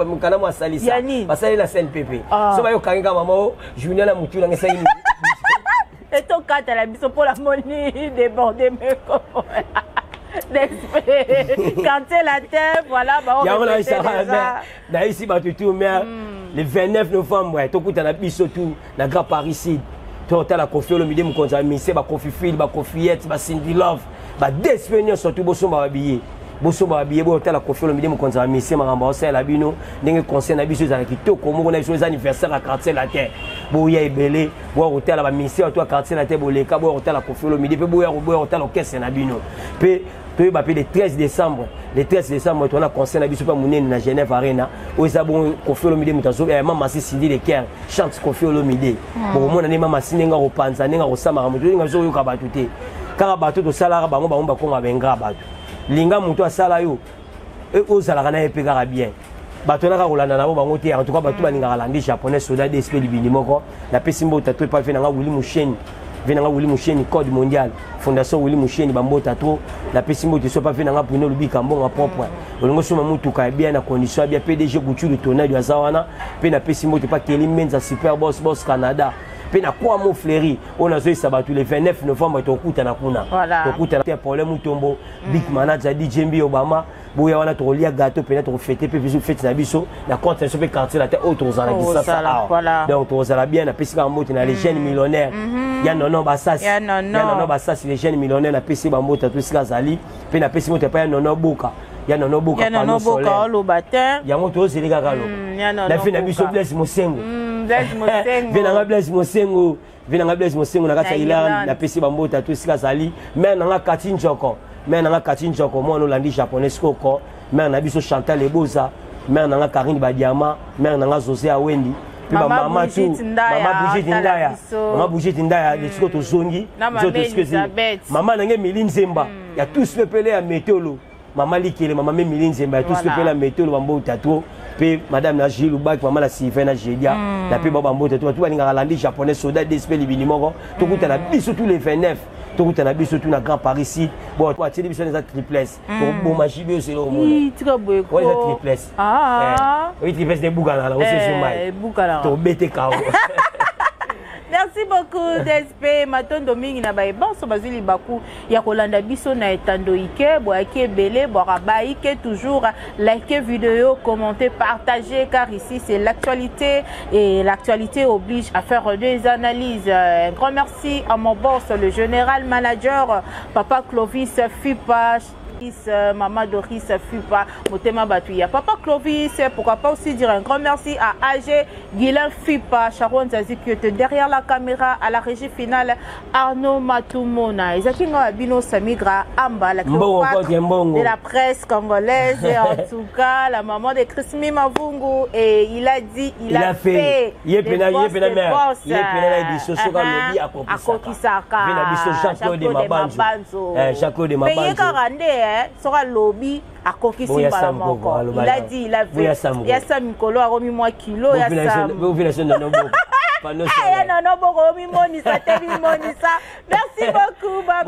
mukana moi sali ça passer la CNPP so ba yo kangi kama mama junior la mutu la ngai et to kata la biso pour la monnaie déborder me comme quand c'est la terre voilà ba on va na ici ba tout mais le 29 novembre to kuta na biso tout na Grand Paris Sud total la Koffi Olomide mu konza mise ba Koffi Phil ba Koffiette ba Cindy Love ba Despenion surtout bosomba babiye bo total la Koffi Olomide mu konza mise maramba osela bino ndenge conseil na biso za kitoko moko na biso za anniversaire à quartier la terre bo ya ebele bo hotel ba mise to quartier la terre bo leka bo hotel la Koffi Olomide pe bo hotel orchestre na bino pe to ba pe le 13 décembre to na conseil na biso pa munene na Genève Arena o za bon Koffi Olomide mutazo mama Cindy de Caire chante Koffi Olomide bo mona ne mama sinenga ko panza nenga ko sama mutu nga zo yo ka batute kaka bato to sala bango ba ko ngabenga bato linga mutu asala yo o sala kana epeka bien bato na ka kolanda na bango te en tout cas bato balinga kalandi japonais soda DSP libini moko na pesimbo tato pa fe na Willy Musheni venanga Willy Musheni code mondial fondation Willy Musheni bambota trop la pesimbo te so pa fe na Bruno Lubika mbonga propre olingo soma mutu ka bien na condition bien PDG Gucci le tonnerre ya zawana pe na pesimbo te pa Kelly Menza super boss Canada pe na kwa mo fleri on a zo sabatu le 29 novembre to kuta na kuna to kuta na problème mutombo big manager DJ Mbi Obama boya wana to lia gâteau peut être fêter pe biso fête na biso na compte sur pe quartier la tête autres en qui ça donc to ça bien na pesika mbote na les jeunes millionnaires ya nono basasi les jeunes millionnaires na pesi ba mbote to sika zali pe na pesi mbote pa ya nono boka ya nono boka lo batin ya moto zelika kalo na fi na biso Blaise Mosengo Venanga Blaise Mosengo na kata ila na pesi ba mbote to sika zali mais na Kati Njoko mais na Kati Njoko mo no landi japonais koko mais na biso Chantal Eboza mais na Karine Badiama mais na José Awendi puis maman Brigitte Ndaya les siko to zongi maman na Mili Nzemba ya tous pepele ya météo maman Likele maman Mili Nzemba ya tous pepele ya météo bambo tato pe madame na Gilles Lubak maman la Sylvain na Jedia na pe baba mbo tato tu balinga landi japonais soda DSP libini moko to kuta na biso tous les 29 to kuta na biso tout na Grand Paris Sud bon to ateli biso na triplesse bon majibe c'est le monde tika boyeko ouais la triplesse oui triplesse de Bougana là aussi sur mai to bete kao. Merci beaucoup DSP Matondo mingi na bae bon so bazili baku ya kolanda biso na etando ike boaki belé borabaike toujours liker vidéo commenter partager car ici c'est l'actualité et l'actualité oblige à faire des analyses. Un grand merci à mon boss le général manager Papa Clovis Fipa Maman Doris Fupa Motema Batuya Papa Clovis, pourquoi pas aussi dire un grand merci à AG Guilain Fipa Sharon Zazi qui était derrière la caméra à la régie finale Arnaud Matumona Ezakinga Bino Samigra Amba la de la presse congolaise et en tout cas la maman de Chrismi Mavungu et il a dit il a fait sera lobby à Kokisi Balamoko. Il a dit, il a fait. Il y a ça, Mikolo a remis moi kilo. Il y a ça. non, boko, mi monisa, te mi monisa. Merci beaucoup, baba.